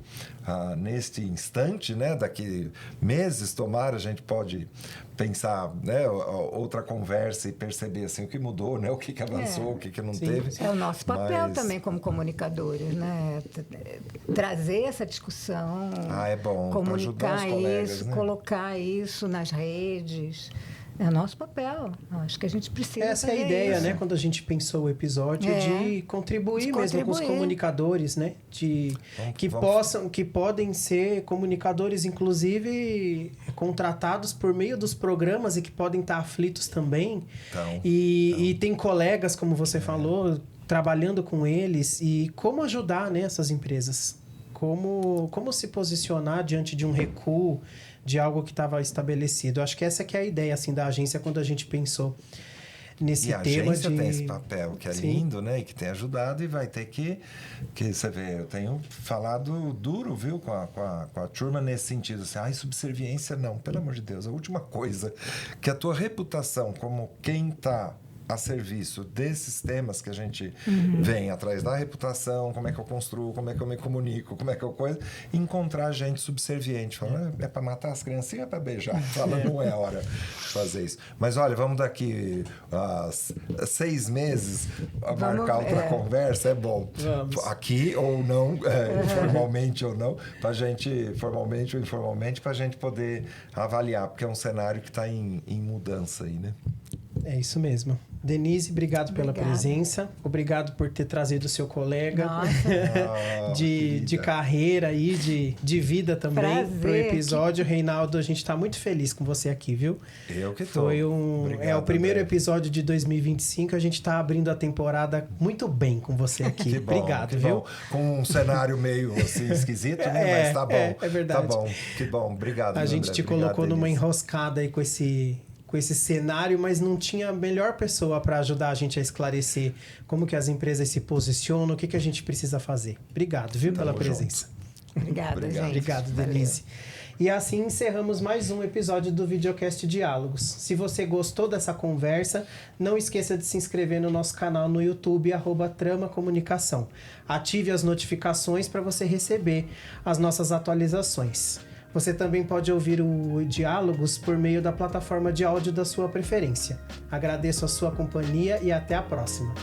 neste instante, né, daqui meses, tomara, a gente pode pensar, né, outra conversa e perceber assim, o que mudou, né, o que avançou, o que não teve. É o nosso papel também como comunicadores, né? Trazer essa discussão, é bom, comunicar colegas, isso, né? Colocar isso nas redes. É o nosso papel. Acho que a gente precisa Essa é a ideia, né? Quando a gente pensou o episódio, de contribuir mesmo com os comunicadores, né? Que podem ser comunicadores, inclusive, contratados por meio dos programas e que podem estar aflitos também. E tem colegas, como você falou, trabalhando com eles. E como ajudar, né, essas empresas? Como se posicionar diante de um recuo de algo que estava estabelecido. Acho que essa que é a ideia assim, da agência quando a gente pensou nesse tema. E a agência tem esse papel que é lindo, né? E que tem ajudado e vai ter que você vê, eu tenho falado duro, viu? Com a turma nesse sentido. Assim, subserviência não, pelo amor de Deus. A última coisa que a tua reputação como quem está a serviço desses temas que a gente vem atrás da reputação, como é que eu construo, como é que eu me comunico, como é que eu encontrar gente subserviente, falando, é para matar as criancinhas, é para beijar, fala, não é a hora de fazer isso. Mas olha, vamos daqui 6 meses marcar outra conversa, é bom. Vamos. Aqui ou não, informalmente ou não, pra gente, formalmente ou informalmente, pra gente poder avaliar, porque é um cenário que está em mudança aí, né? É isso mesmo. Denise, obrigado pela presença. Obrigado por ter trazido o seu colega de carreira e de vida também para o episódio. Reinaldo, a gente está muito feliz com você aqui, viu? Eu que estou. É o primeiro episódio de 2025. A gente está abrindo a temporada muito bem com você aqui. Que bom, obrigado, viu? Bom. Com um cenário meio assim, esquisito, né? Mas tá bom. É verdade. Tá bom, que bom. Obrigado, A gente André. te colocou numa enroscada aí com esse cenário, mas não tinha a melhor pessoa para ajudar a gente a esclarecer como que as empresas se posicionam, o que a gente precisa fazer. Obrigado, viu, pela presença. Obrigada, gente. Obrigado, Denise. E assim encerramos mais um episódio do Videocast Diálogos. Se você gostou dessa conversa, não esqueça de se inscrever no nosso canal no YouTube, @Trama Comunicação. Ative as notificações para você receber as nossas atualizações. Você também pode ouvir o Diálogos por meio da plataforma de áudio da sua preferência. Agradeço a sua companhia e até a próxima.